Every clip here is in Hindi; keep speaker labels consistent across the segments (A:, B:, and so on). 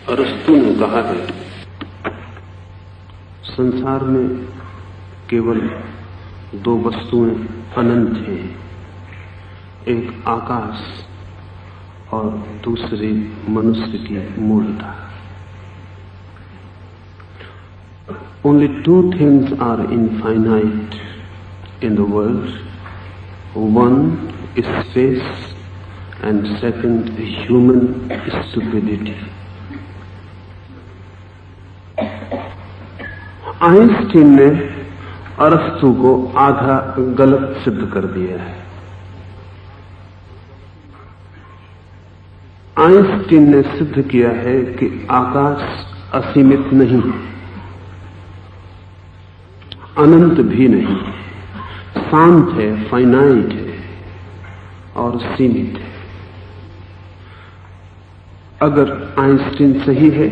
A: अरस्तु ने कहा है, संसार में केवल दो वस्तुएं अनंत हैं, एक आकाश और दूसरी मनुष्य की मूर्खता। Only two things are infinite in the world. One is space and second human stupidity. Einstein ने अरस्तु को आधा गलत सिद्ध कर दिया है। आइंस्टीन ने सिद्ध किया है कि आकाश असीमित नहीं, अनंत भी नहीं, शांत है, फाइनाइट है और सीमित है। अगर आइंस्टीन सही है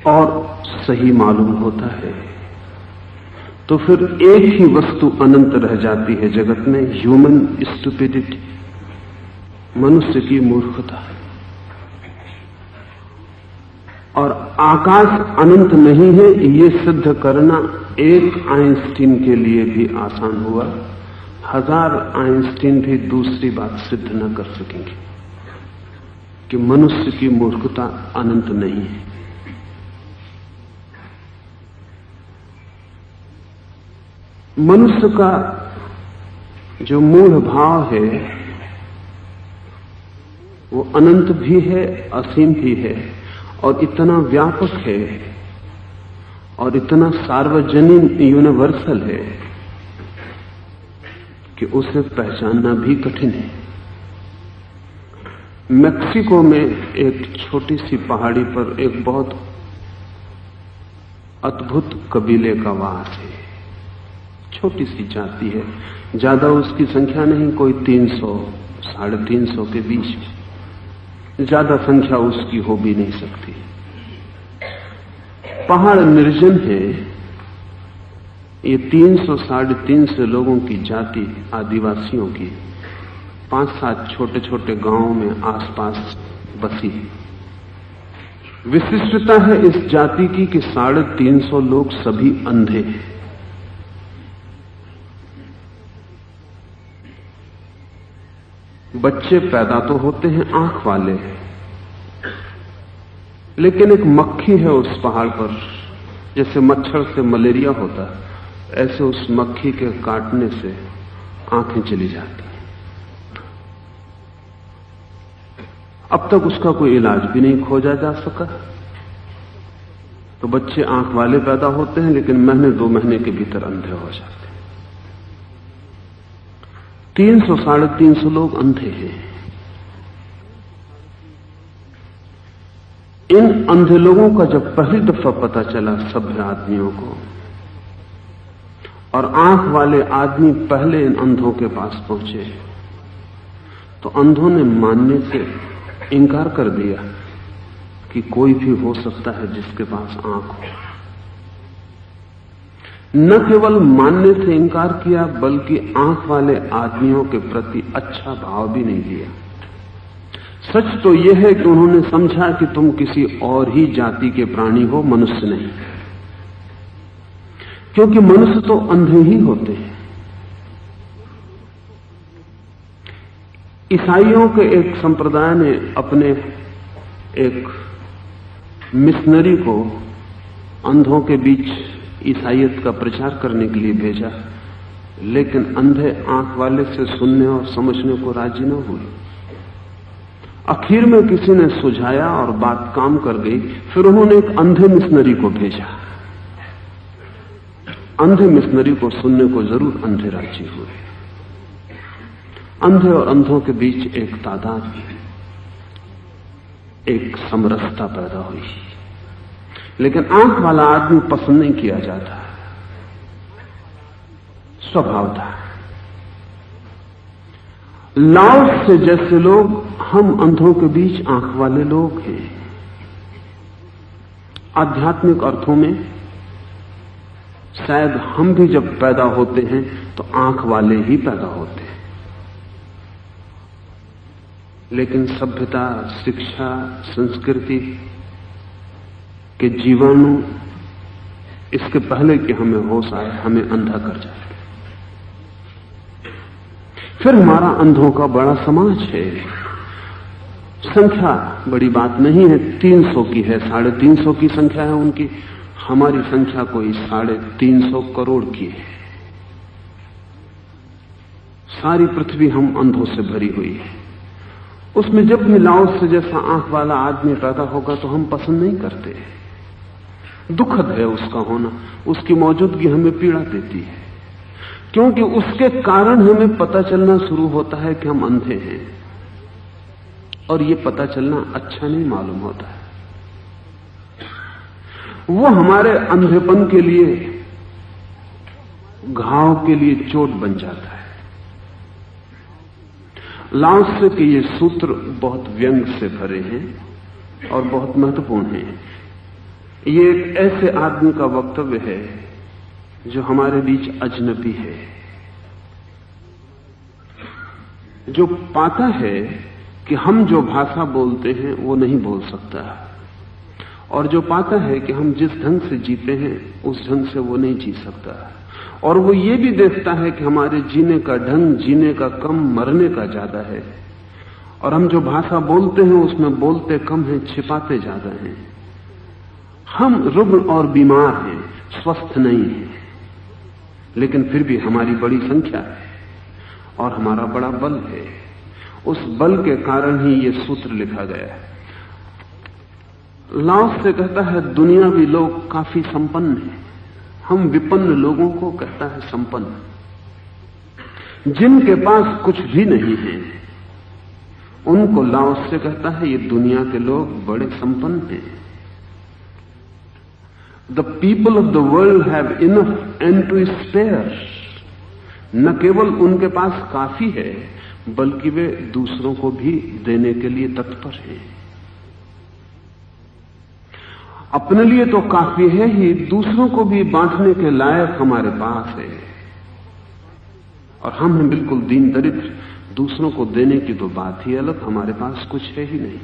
A: और सही मालूम होता है तो फिर एक ही वस्तु अनंत रह जाती है जगत में, ह्यूमन स्टुपिडिटी, मनुष्य की मूर्खता। और आकाश अनंत नहीं है, ये सिद्ध करना एक आइंस्टीन के लिए भी आसान हुआ। 1000 आइंस्टीन भी दूसरी बात सिद्ध न कर सकेंगे कि मनुष्य की मूर्खता अनंत नहीं है। मनुष्य का जो मूल भाव है वो अनंत भी है, असीम भी है और इतना व्यापक है और इतना सार्वजनिक यूनिवर्सल है कि उसे पहचानना भी कठिन है। मेक्सिको में एक छोटी सी पहाड़ी पर एक बहुत अद्भुत कबीले का वास है। छोटी सी जाति है, ज्यादा उसकी संख्या नहीं, कोई 300 350 के बीच में, ज्यादा संख्या उसकी हो भी नहीं सकती। पहाड़ निर्जन है। ये 300 350 लोगों की जाति आदिवासियों की 5-7 छोटे छोटे गांवों में आसपास बसी है। विशिष्टता है इस जाति की कि 350 लोग सभी अंधे हैं। बच्चे पैदा तो होते हैं आंख वाले, लेकिन एक मक्खी है उस पहाड़ पर, जैसे मच्छर से मलेरिया होता ऐसे उस मक्खी के काटने से आंखें चली जाती हैं। अब तक उसका कोई इलाज भी नहीं खोजा जा सका। तो बच्चे आंख वाले पैदा होते हैं, लेकिन महीने 2 महीने के भीतर अंधे हो जाते हैं। 300 350 लोग अंधे हैं। इन अंधे लोगों का जब पहली दफा पता चला सभ्य आदमियों को, और आंख वाले आदमी पहले इन अंधों के पास पहुंचे, तो अंधों ने मानने से इनकार कर दिया कि कोई भी हो सकता है जिसके पास आंख हो। न केवल मानने से इनकार किया, बल्कि आंख वाले आदमियों के प्रति अच्छा भाव भी नहीं दिया। सच तो यह है कि उन्होंने समझा कि तुम किसी और ही जाति के प्राणी हो, मनुष्य नहीं, क्योंकि मनुष्य तो अंधे ही होते हैं। ईसाइयों के एक संप्रदाय ने अपने एक मिशनरी को अंधों के बीच ईसाईयत का प्रचार करने के लिए भेजा, लेकिन अंधे आंख वाले से सुनने और समझने को राजी न हुए। आखिर में किसी ने सुझाया और बात काम कर गई। फिर उन्होंने एक अंधे मिशनरी को भेजा। अंधे मिशनरी को सुनने को जरूर अंधे राजी हुए। अंधे और अंधों के बीच एक तादाद, एक समरसता पैदा हुई, लेकिन आंख वाला आदमी पसंद नहीं किया जाता, स्वभाव था। लाओस से जैसे लोग हम अंधों के बीच आंख वाले लोग हैं। आध्यात्मिक अर्थों में शायद हम भी जब पैदा होते हैं तो आंख वाले ही पैदा होते हैं, लेकिन सभ्यता, शिक्षा, संस्कृति के जीवाणु इसके पहले कि हमें होश आए हमें अंधा कर जाए। फिर हमारा अंधों का बड़ा समाज है। संख्या बड़ी बात नहीं है, 300 की है, 350 की संख्या है उनकी। हमारी संख्या कोई 350 करोड़ की है। सारी पृथ्वी हम अंधों से भरी हुई है। उसमें जब भी लाओस से जैसा आंख वाला आदमी पैदा होगा तो हम पसंद नहीं करते। दुखद है उसका होना, उसकी मौजूदगी हमें पीड़ा देती है, क्योंकि उसके कारण हमें पता चलना शुरू होता है कि हम अंधे हैं, और ये पता चलना अच्छा नहीं मालूम होता है। वो हमारे अंधेपन के लिए, घाव के लिए चोट बन जाता है। लाओस से के ये सूत्र बहुत व्यंग से भरे हैं और बहुत महत्वपूर्ण हैं। ये एक ऐसे आदमी का वक्तव्य है जो हमारे बीच अजनबी है, जो पाता है कि हम जो भाषा बोलते हैं वो नहीं बोल सकता, और जो पाता है कि हम जिस ढंग से जीते हैं उस ढंग से वो नहीं जी सकता, और वो ये भी देखता है कि हमारे जीने का ढंग जीने का कम, मरने का ज्यादा है, और हम जो भाषा बोलते हैं उसमें बोलते कम हैं, छिपाते ज्यादा हैं। हम रुग्ण और बीमार हैं, स्वस्थ नहीं हैं, लेकिन फिर भी हमारी बड़ी संख्या है और हमारा बड़ा बल है। उस बल के कारण ही ये सूत्र लिखा गया है। लाओस से कहता है दुनियावी लोग काफी संपन्न हैं, हम विपन्न लोगों को कहता है संपन्न, जिनके पास कुछ भी नहीं है उनको लाओस से कहता है ये दुनिया के लोग बड़े संपन्न हैं। The people of the world have enough and to spare। न केवल उनके पास काफी है बल्कि वे दूसरों को भी देने के लिए तत्पर हैं। अपने लिए तो काफी है ही, दूसरों को भी बांटने के लायक हमारे पास है, और हम हैं बिल्कुल दीन दरिद्र। दूसरों को देने की तो बात ही अलग, हमारे पास कुछ है ही नहीं।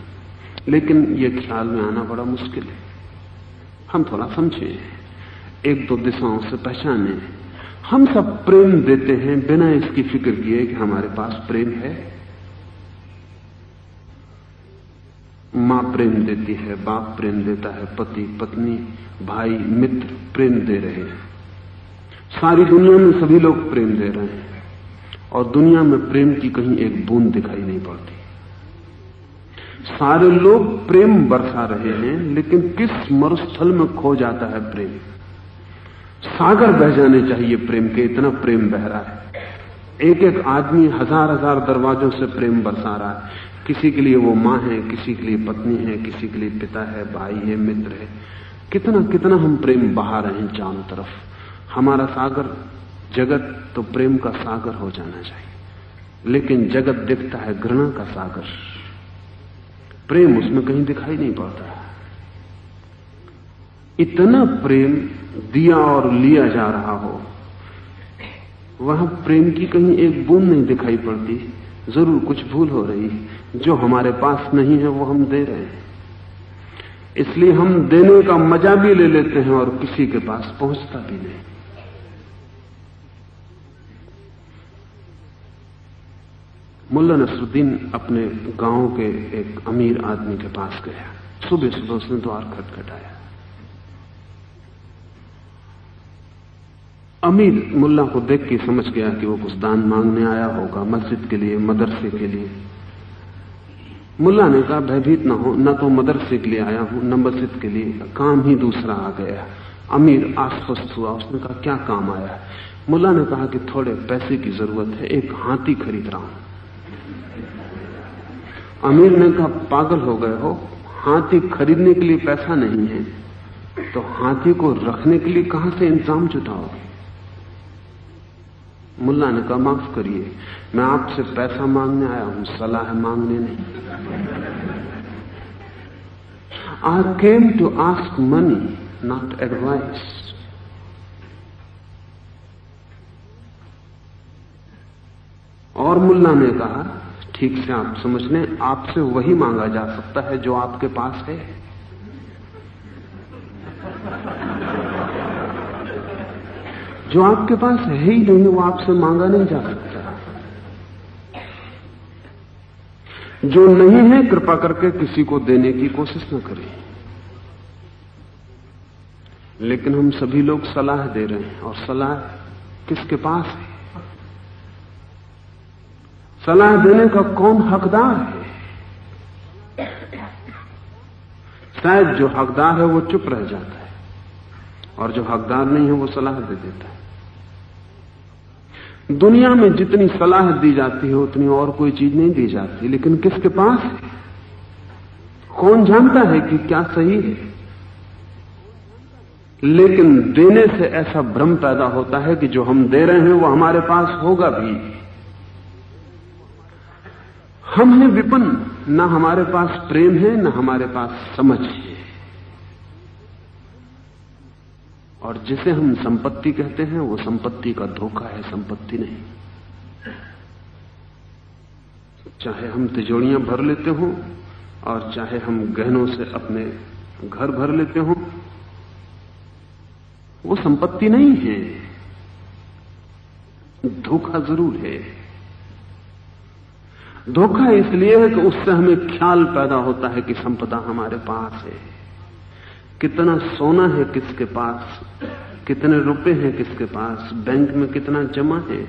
A: लेकिन यह ख्याल में आना बड़ा मुश्किल है। हम थोड़ा समझें, एक दो दिशाओं से पहचाने। हम सब प्रेम देते हैं बिना इसकी फिक्र किए कि हमारे पास प्रेम है। मां प्रेम देती है, बाप प्रेम देता है, पति पत्नी भाई मित्र प्रेम दे रहे हैं। सारी दुनिया में सभी लोग प्रेम दे रहे हैं, और दुनिया में प्रेम की कहीं एक बूंद दिखाई नहीं पड़ती। सारे लोग प्रेम बरसा रहे हैं, लेकिन किस मरुस्थल में खो जाता है प्रेम। सागर बह जाने चाहिए प्रेम के, इतना प्रेम बह रहा है। एक एक आदमी हजार हजार दरवाजों से प्रेम बरसा रहा है। किसी के लिए वो मां है, किसी के लिए पत्नी है, किसी के लिए पिता है, भाई है, मित्र है। कितना कितना हम प्रेम बहा रहे हैं चारों तरफ। हमारा सागर जगत तो प्रेम का सागर हो जाना चाहिए, लेकिन जगत दिखता है घृणा का सागर। प्रेम उसमें कहीं दिखाई नहीं पड़ता। इतना प्रेम दिया और लिया जा रहा हो, वहां प्रेम की कहीं एक बूंद नहीं दिखाई पड़ती। जरूर कुछ भूल हो रही है। जो हमारे पास नहीं है वो हम दे रहे हैं, इसलिए हम देने का मजा भी ले लेते हैं और किसी के पास पहुंचता भी नहीं। मुल्ला नसरुद्दीन अपने गांव के एक अमीर आदमी के पास गया। सुबह सुबह उसने द्वार खटखटाया। अमीर मुल्ला को देख के समझ गया कि वो कुछ दान मांगने आया होगा, मस्जिद के लिए, मदरसे के लिए। मुल्ला ने कहा भयभीत ना हो, न तो मदरसे के लिए आया हूं न मस्जिद के लिए, काम ही दूसरा आ गया। अमीर आश्वस्त हुआ। उसने कहा क्या काम आया है? मुल्ला ने कहा कि थोड़े पैसे की जरूरत है, एक हाथी खरीद रहा हूं। अमीर ने कहा पागल हो गए हो, हाथी खरीदने के लिए पैसा नहीं है तो हाथी को रखने के लिए कहां से इंतजाम जुटाओगे? मुल्ला ने कहा माफ करिए, मैं आपसे पैसा मांगने आया हूं, सलाह मांगने नहीं। I came to ask money, not advice। और मुल्ला ने कहा ठीक से आप समझ लें, आपसे वही मांगा जा सकता है जो आपके पास है। जो आपके पास है ही नहीं, वो आपसे मांगा नहीं जा सकता। जो नहीं है, कृपा करके किसी को देने की कोशिश न करें। लेकिन हम सभी लोग सलाह दे रहे हैं, और सलाह किसके पास है? सलाह देने का कौन हकदार है? शायद जो हकदार है वो चुप रह जाता है, और जो हकदार नहीं है वो सलाह दे देता है। दुनिया में जितनी सलाह दी जाती है उतनी और कोई चीज नहीं दी जाती, लेकिन किसके पास है? कौन जानता है कि क्या सही है? लेकिन देने से ऐसा भ्रम पैदा होता है कि जो हम दे रहे हैं वो हमारे पास होगा भी। हम हैं विपन्न, ना हमारे पास प्रेम है, ना हमारे पास समझ है। और जिसे हम संपत्ति कहते हैं वो संपत्ति का धोखा है, संपत्ति नहीं। चाहे हम तिजोरियां भर लेते हों और चाहे हम गहनों से अपने घर भर लेते हों, वो संपत्ति नहीं है, धोखा जरूर है। धोखा इसलिए है कि उससे हमें ख्याल पैदा होता है कि संपदा हमारे पास है। कितना सोना है किसके पास, कितने रुपए हैं किसके पास, बैंक में कितना जमा है,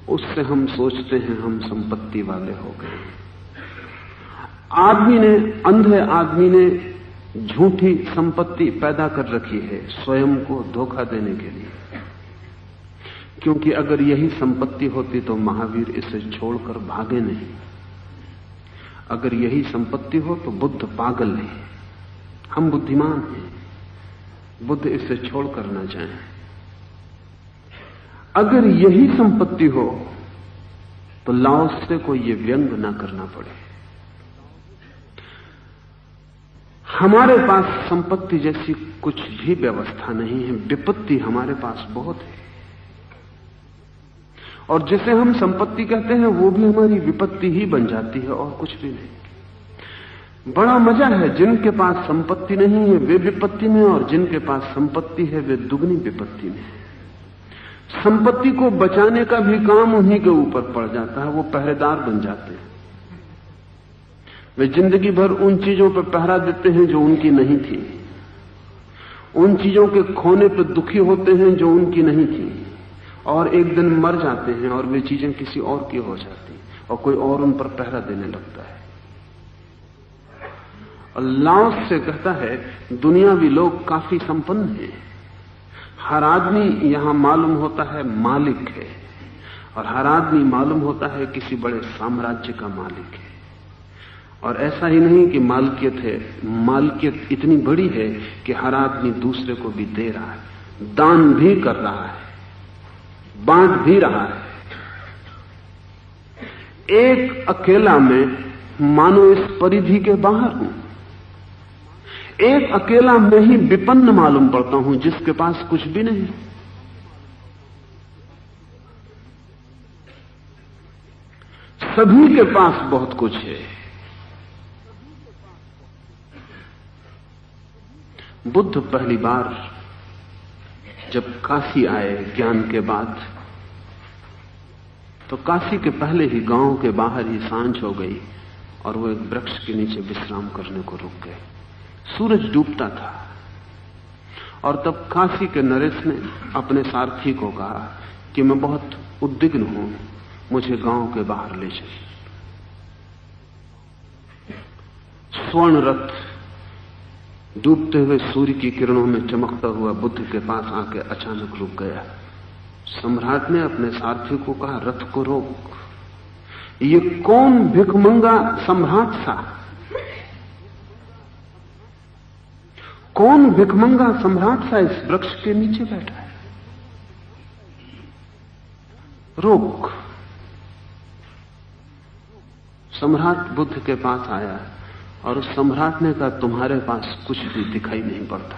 A: उससे हम सोचते हैं हम संपत्ति वाले हो गए। अंधे आदमी ने झूठी संपत्ति पैदा कर रखी है स्वयं को धोखा देने के लिए। क्योंकि अगर यही संपत्ति होती तो महावीर इसे छोड़कर भागे नहीं। अगर यही संपत्ति हो तो बुद्ध पागल है, हम बुद्धिमान हैं, बुद्ध इसे छोड़कर न जाएं। अगर यही संपत्ति हो तो लाओसे को यह व्यंग न करना पड़े। हमारे पास संपत्ति जैसी कुछ भी व्यवस्था नहीं है, विपत्ति हमारे पास बहुत है। और जिसे हम संपत्ति कहते हैं वो भी हमारी विपत्ति ही बन जाती है और कुछ भी नहीं। बड़ा मजा है, जिनके पास संपत्ति नहीं है वे विपत्ति में, और जिनके पास संपत्ति है वे दुगनी विपत्ति में। संपत्ति को बचाने का भी काम उन्हीं के ऊपर पड़ जाता है, वो पहरेदार बन जाते हैं। वे जिंदगी भर उन चीजों पर पहरा देते हैं जो उनकी नहीं थी, उन चीजों के खोने पर दुखी होते हैं जो उनकी नहीं थी, और एक दिन मर जाते हैं और वे चीजें किसी और की हो जाती और कोई और उन पर पहरा देने लगता है। और लाओस से कहता है दुनियावी लोग काफी संपन्न हैं, हर आदमी यहां मालूम होता है मालिक है, और हर आदमी मालूम होता है किसी बड़े साम्राज्य का मालिक है। और ऐसा ही नहीं कि मालकियत है, मालकियत इतनी बड़ी है कि हर आदमी दूसरे को भी दे रहा है, दान भी कर रहा है, बांट भी रहा है। एक अकेला में मानो इस परिधि के बाहर हूं, एक अकेला मैं ही विपन्न मालूम पड़ता हूं जिसके पास कुछ भी नहीं। सभी के पास बहुत कुछ है। बुद्ध पहली बार जब काशी आए ज्ञान के बाद, तो काशी के पहले ही गांव के बाहर ही सांझ हो गई और वो एक वृक्ष के नीचे विश्राम करने को रुक गए। सूरज डूबता था और तब काशी के नरेश ने अपने सारथी को कहा कि मैं बहुत उद्विग्न हूं, मुझे गांव के बाहर ले चल। स्वर्ण रथ डूबते हुए सूर्य की किरणों में चमकता हुआ बुद्ध के पास आके अचानक रुक गया। सम्राट ने अपने सारथी को कहा रथ को रोक। ये कौन भिखमंगा सम्राट सा, कौन भिखमंगा सम्राट सा इस वृक्ष के नीचे बैठा है, रोक। सम्राट बुद्ध के पास आया और उस सम्राट ने कहा तुम्हारे पास कुछ भी दिखाई नहीं पड़ता,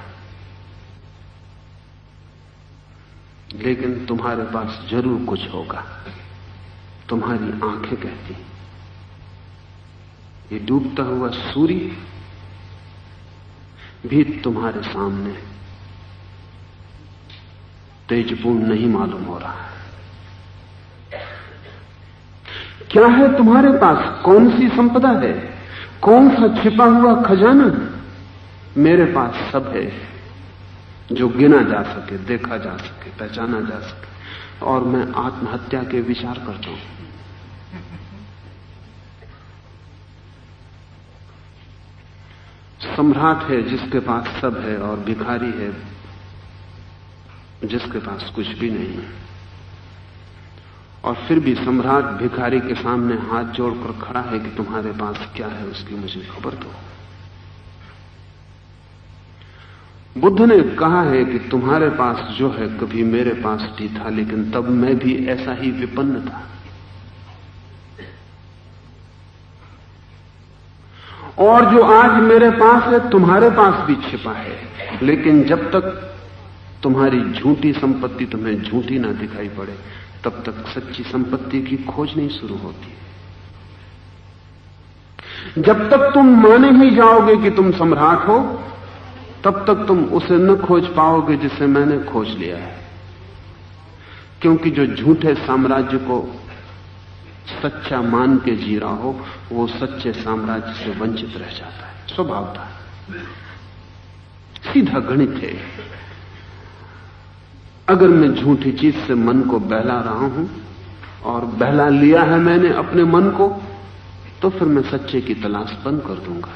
A: लेकिन तुम्हारे पास जरूर कुछ होगा, तुम्हारी आंखें कहती। ये डूबता हुआ सूर्य भी तुम्हारे सामने तेजपूर्ण नहीं मालूम हो रहा है। क्या है तुम्हारे पास? कौन सी संपदा है? कौन सा छिपा हुआ खजाना? मेरे पास सब है जो गिना जा सके, देखा जा सके, पहचाना जा सके। और मैं आत्महत्या के विचार करता हूं। सम्राट है जिसके पास सब है, और भिखारी है जिसके पास कुछ भी नहीं है। और फिर भी सम्राट भिखारी के सामने हाथ जोड़कर खड़ा है कि तुम्हारे पास क्या है, उसकी मुझे खबर दो। बुद्ध ने कहा है कि तुम्हारे पास जो है कभी मेरे पास भी था, लेकिन तब मैं भी ऐसा ही विपन्न था। और जो आज मेरे पास है तुम्हारे पास भी छिपा है, लेकिन जब तक तुम्हारी झूठी संपत्ति तुम्हें झूठी ना दिखाई पड़े, तब तक सच्ची संपत्ति की खोज नहीं शुरू होती। जब तक तुम माने ही जाओगे कि तुम सम्राट हो, तब तक तुम उसे न खोज पाओगे जिसे मैंने खोज लिया है। क्योंकि जो झूठे साम्राज्य को सच्चा मान के जी रहा हो, वो सच्चे साम्राज्य से वंचित रह जाता है। स्वभाव था, सीधा गणित है। अगर मैं झूठी चीज से मन को बहला रहा हूं और बहला लिया है मैंने अपने मन को, तो फिर मैं सच्चे की तलाश बंद कर दूंगा।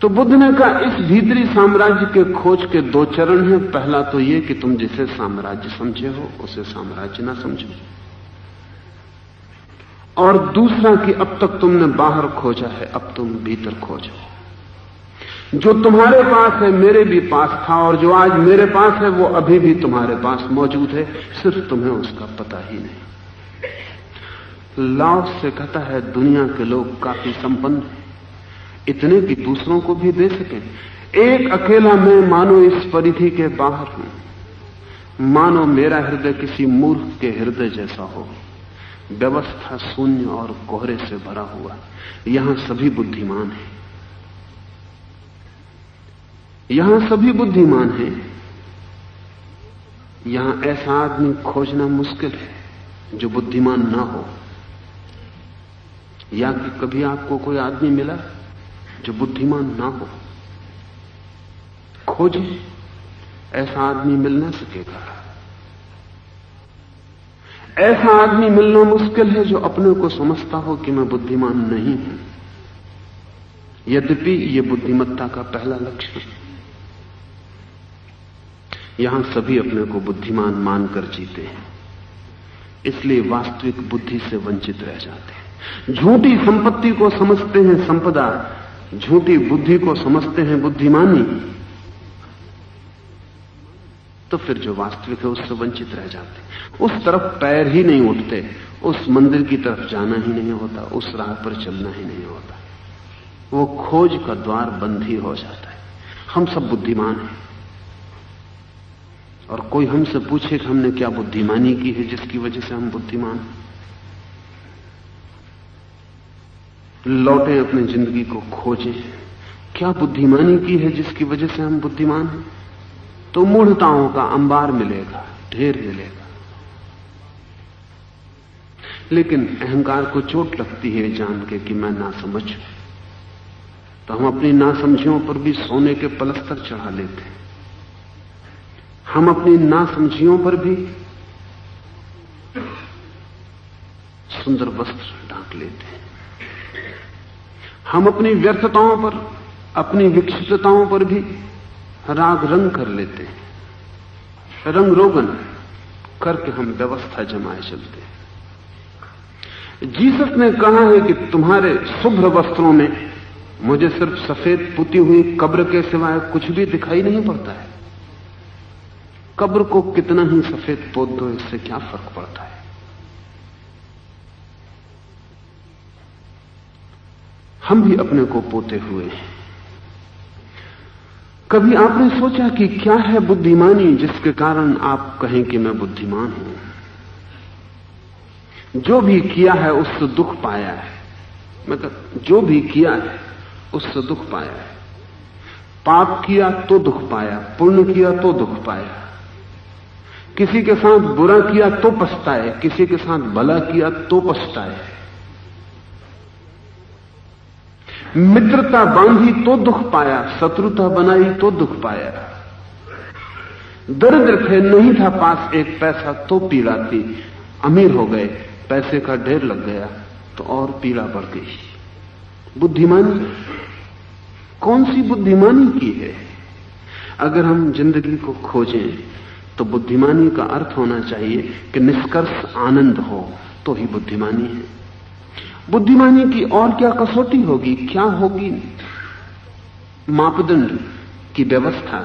A: तो बुद्ध ने कहा इस भीतरी साम्राज्य के खोज के दो चरण हैं। पहला तो यह कि तुम जिसे साम्राज्य समझे हो उसे साम्राज्य ना समझो, और दूसरा कि अब तक तुमने बाहर खोजा है, अब तुम भीतर खोजो। जो तुम्हारे पास है मेरे भी पास था, और जो आज मेरे पास है वो अभी भी तुम्हारे पास मौजूद है, सिर्फ तुम्हें उसका पता ही नहीं। लाओ से कहता है दुनिया के लोग काफी संपन्न हैं, इतने कि दूसरों को भी दे सकें। एक अकेला मैं मानो इस परिधि के बाहर हूं, मानो मेरा हृदय किसी मूर्ख के हृदय जैसा हो, व्यवस्था शून्य और कोहरे से भरा हुआ। यहां सभी बुद्धिमान हैं, यहां सभी बुद्धिमान हैं। यहां ऐसा आदमी खोजना मुश्किल है जो बुद्धिमान ना हो। या कि कभी आपको कोई आदमी मिला जो बुद्धिमान ना हो? खोजें, ऐसा आदमी मिल ना सकेगा। ऐसा आदमी मिलना मुश्किल है जो अपने को समझता हो कि मैं बुद्धिमान नहीं हूं, यद्यपि यह बुद्धिमत्ता का पहला लक्षण। यहां सभी अपने को बुद्धिमान मानकर जीते हैं, इसलिए वास्तविक बुद्धि से वंचित रह जाते हैं। झूठी संपत्ति को समझते हैं संपदा, झूठी बुद्धि को समझते हैं बुद्धिमानी, तो फिर जो वास्तविक है उससे वंचित रह जाते। उस तरफ पैर ही नहीं उठते, उस मंदिर की तरफ जाना ही नहीं होता, उस राह पर चलना ही नहीं होता। वो खोज का द्वार बंद ही हो जाता है। हम सब बुद्धिमान हैं, और कोई हमसे पूछे कि हमने क्या बुद्धिमानी की है जिसकी वजह से हम बुद्धिमान हैं, लौटें अपनी जिंदगी को खोजें, क्या बुद्धिमानी की है जिसकी वजह से हम बुद्धिमान हैं, तो मूढ़ताओं का अंबार मिलेगा, ढेर मिलेगा। लेकिन अहंकार को चोट लगती है जान के कि मैं ना समझ, तो हम अपनी नासमझियों पर भी सोने के पलस्तर चढ़ा लेते हैं। हम अपनी नासमझियों पर भी सुंदर वस्त्र ढांक लेते हैं। हम अपनी व्यर्थताओं पर, अपनी विक्षिप्तताओं पर भी राग रंग कर लेते हैं। रंग रोगन करके हम व्यवस्था जमाए चलते हैं। जीसस ने कहा है कि तुम्हारे शुभ्र वस्त्रों में मुझे सिर्फ सफेद पुती हुई कब्र के सिवाय कुछ भी दिखाई नहीं पड़ता है। कब्र को कितना ही सफेद पोत दो, इससे क्या फर्क पड़ता है। हम भी अपने को पोते हुए हैं। कभी आपने सोचा कि क्या है बुद्धिमानी जिसके कारण आप कहें कि मैं बुद्धिमान हूं? जो भी किया है उससे दुख पाया है, मतलब जो भी किया है उससे दुख पाया है। पाप किया तो दुख पाया, पुण्य किया तो दुख पाया। किसी के साथ बुरा किया तो पछताए, किसी के साथ भला किया तो पछताए। मित्रता बांधी तो दुख पाया, शत्रुता बनाई तो दुख पाया। दरिद्र थे, नहीं था पास एक पैसा तो पीड़ा थी। अमीर हो गए, पैसे का ढेर लग गया तो और पीड़ा बढ़ गई। बुद्धिमानी कौन सी बुद्धिमानी की है? अगर हम जिंदगी को खोजें तो बुद्धिमानी का अर्थ होना चाहिए कि निष्कर्ष आनंद हो तो ही बुद्धिमानी है। बुद्धिमानी की और क्या कसौटी होगी, क्या होगी मापदंड की व्यवस्था?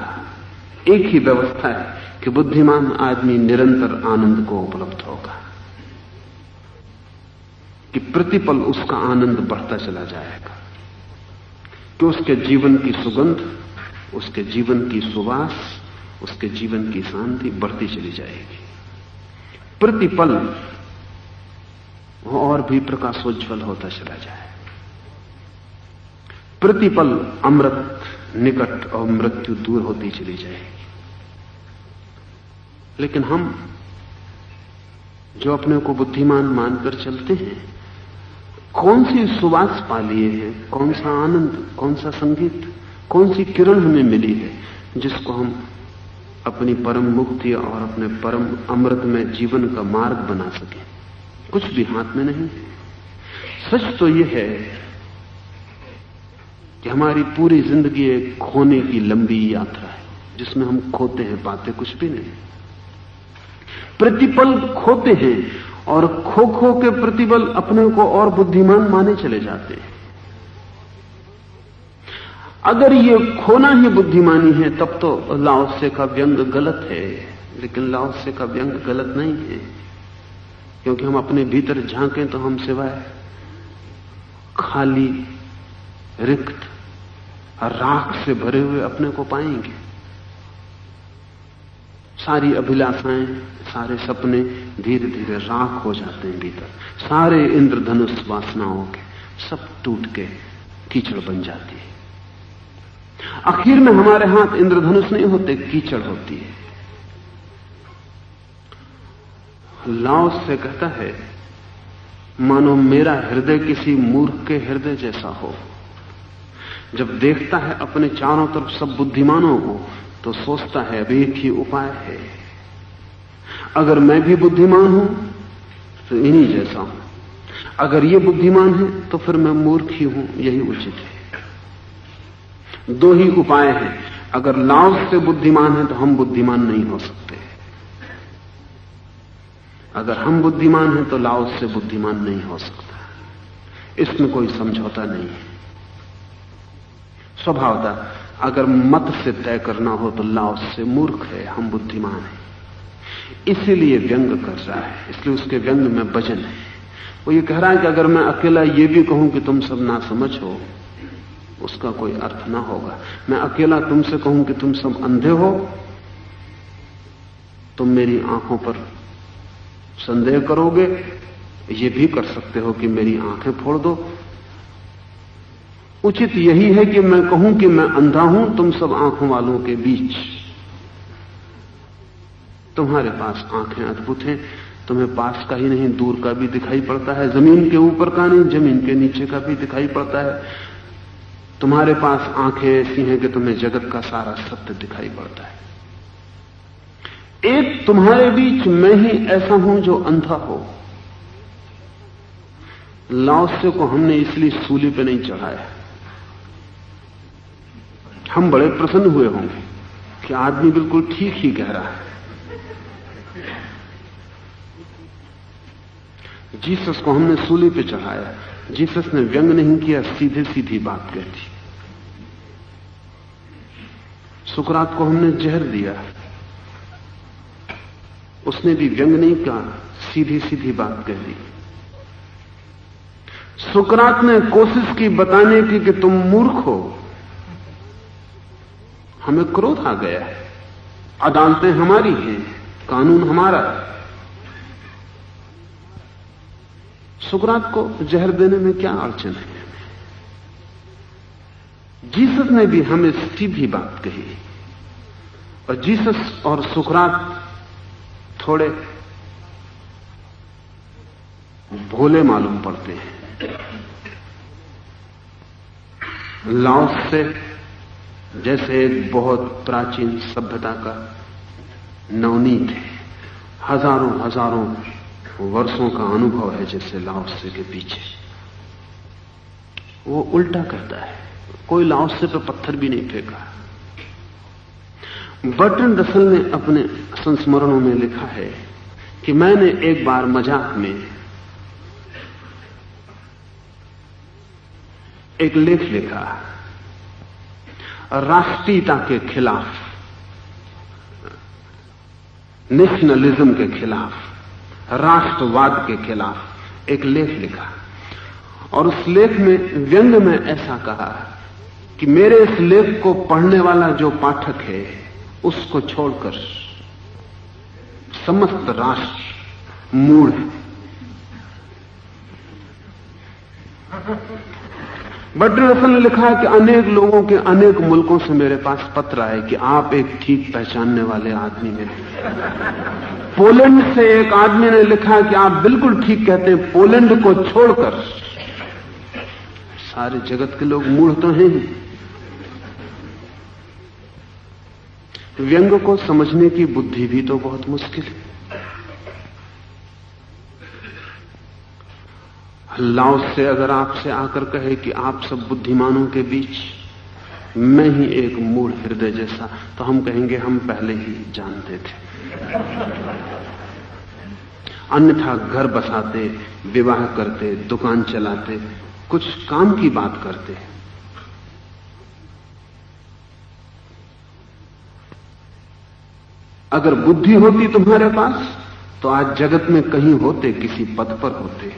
A: एक ही व्यवस्था है कि बुद्धिमान आदमी निरंतर आनंद को उपलब्ध होगा, कि प्रतिपल उसका आनंद बढ़ता चला जाएगा, कि उसके जीवन की सुगंध, उसके जीवन की सुवास, उसके जीवन की शांति बढ़ती चली जाएगी। प्रतिपल वो और भी प्रकाशोज्वल होता चला जाए। प्रतिपल अमृत निकट और मृत्यु दूर होती चली जाएगी। लेकिन हम जो अपने को बुद्धिमान मानकर चलते हैं, कौन सी सुवास पा लिए हैं, कौन सा आनंद, कौन सा संगीत, कौन सी किरण हमें मिली है जिसको हम अपनी परम मुक्ति और अपने परम अमृत में जीवन का मार्ग बना सके? कुछ भी हाथ में नहीं। सच तो यह है कि हमारी पूरी जिंदगी एक खोने की लंबी यात्रा है, जिसमें हम खोते हैं, पाते कुछ भी नहीं। प्रतिपल खोते हैं और खो खो के प्रतिपल अपने को और बुद्धिमान माने चले जाते हैं। अगर ये खोना ही बुद्धिमानी है तब तो लाओ त्से का व्यंग गलत है। लेकिन लाओ त्से का व्यंग गलत नहीं है, क्योंकि हम अपने भीतर झांकें तो हम सिवाय खाली, रिक्त, राख से भरे हुए अपने को पाएंगे। सारी अभिलाषाएं, सारे सपने धीरे धीरे राख हो जाते हैं भीतर। सारे इंद्रधनुष वासनाओं के सब टूट के कीचड़ बन जाती है। आखिर में हमारे हाथ इंद्रधनुष नहीं होते, कीचड़ होती है। लाओ से कहता है, मानो मेरा हृदय किसी मूर्ख के हृदय जैसा हो। जब देखता है अपने चारों तरफ सब बुद्धिमानों को तो सोचता है अब एक ही उपाय है, अगर मैं भी बुद्धिमान हूं तो इन्हीं जैसा हूं, अगर ये बुद्धिमान है तो फिर मैं मूर्ख ही हूं, यही उचित है। दो ही उपाय हैं, अगर लाओ से बुद्धिमान है तो हम बुद्धिमान नहीं हो सकते, अगर हम बुद्धिमान हैं तो लाओ से बुद्धिमान नहीं हो सकता। इसमें कोई समझौता नहीं है। स्वभावतः अगर मत से तय करना हो तो लाओ से मूर्ख है, हम बुद्धिमान हैं। इसीलिए व्यंग कर रहा है, इसलिए उसके व्यंग में वजन है। वो ये कह रहा है कि अगर मैं अकेला ये भी कहूं कि तुम सब ना समझ हो, उसका कोई अर्थ ना होगा। मैं अकेला तुमसे कहूं कि तुम सब अंधे हो, तुम मेरी आंखों पर संदेह करोगे, ये भी कर सकते हो कि मेरी आंखें फोड़ दो। उचित यही है कि मैं कहूं कि मैं अंधा हूं तुम सब आंखों वालों के बीच। तुम्हारे पास आंखें अद्भुत हैं, तुम्हें पास का ही नहीं दूर का भी दिखाई पड़ता है, जमीन के ऊपर का नहीं जमीन के नीचे का भी दिखाई पड़ता है। तुम्हारे पास आंखें ऐसी हैं कि तुम्हें जगत का सारा सत्य दिखाई पड़ता है। एक तुम्हारे बीच मैं ही ऐसा हूं जो अंधा हो। लाओ त्से को हमने इसलिए सूली पे नहीं चढ़ाया। हम बड़े प्रसन्न हुए होंगे कि आदमी बिल्कुल ठीक ही कह रहा है। जीसस को हमने सूली पे चढ़ाया। जीसस ने व्यंग नहीं किया, सीधे सीधी बात कह दी। सुकरात को हमने जहर दिया, उसने भी व्यंग नहीं कहा, सीधी सीधी बात कह दी। सुकरात ने कोशिश की बताने की कि तुम मूर्ख हो, हमें क्रोध आ गया। अदालतें हमारी हैं, कानून हमारा है। सुकरात को जहर देने में क्या अड़चन है? जीसस ने भी हमें सीधी बात कही, और जीसस और सुकरात थोड़े भोले मालूम पड़ते हैं। लाओस से जैसे एक बहुत प्राचीन सभ्यता का नवनीत है, हजारों हजारों वर्षों का अनुभव है जैसे लाओसे के पीछे। वो उल्टा करता है, कोई लाओसे पे पत्थर भी नहीं फेंका। बर्ट्रैंड रसल ने अपने संस्मरणों में लिखा है कि मैंने एक बार मजाक में एक लेख लिखा राष्ट्रीयता के खिलाफ, नेशनलिज्म के खिलाफ, राष्ट्रवाद के खिलाफ एक लेख लिखा, और उस लेख में व्यंग में ऐसा कहा कि मेरे इस लेख को पढ़ने वाला जो पाठक है उसको छोड़कर समस्त राष्ट्र मूढ़ है। बर्ट्रैंड रसल ने लिखा है कि अनेक लोगों के अनेक मुल्कों से मेरे पास पत्र आए कि आप एक ठीक पहचानने वाले आदमी हैं। पोलैंड से एक आदमी ने लिखा कि आप बिल्कुल ठीक कहते हैं, पोलैंड को छोड़कर सारे जगत के लोग मूढ़ तो हैं ही। व्यंग को समझने की बुद्धि भी तो बहुत मुश्किल है। लाओस से अगर आपसे आकर कहे कि आप सब बुद्धिमानों के बीच मैं ही एक मूढ़ हृदय जैसा, तो हम कहेंगे हम पहले ही जानते थे। अन्यथा घर बसाते, विवाह करते, दुकान चलाते, कुछ काम की बात करते। अगर बुद्धि होती तुम्हारे पास तो आज जगत में कहीं होते, किसी पद पर होते,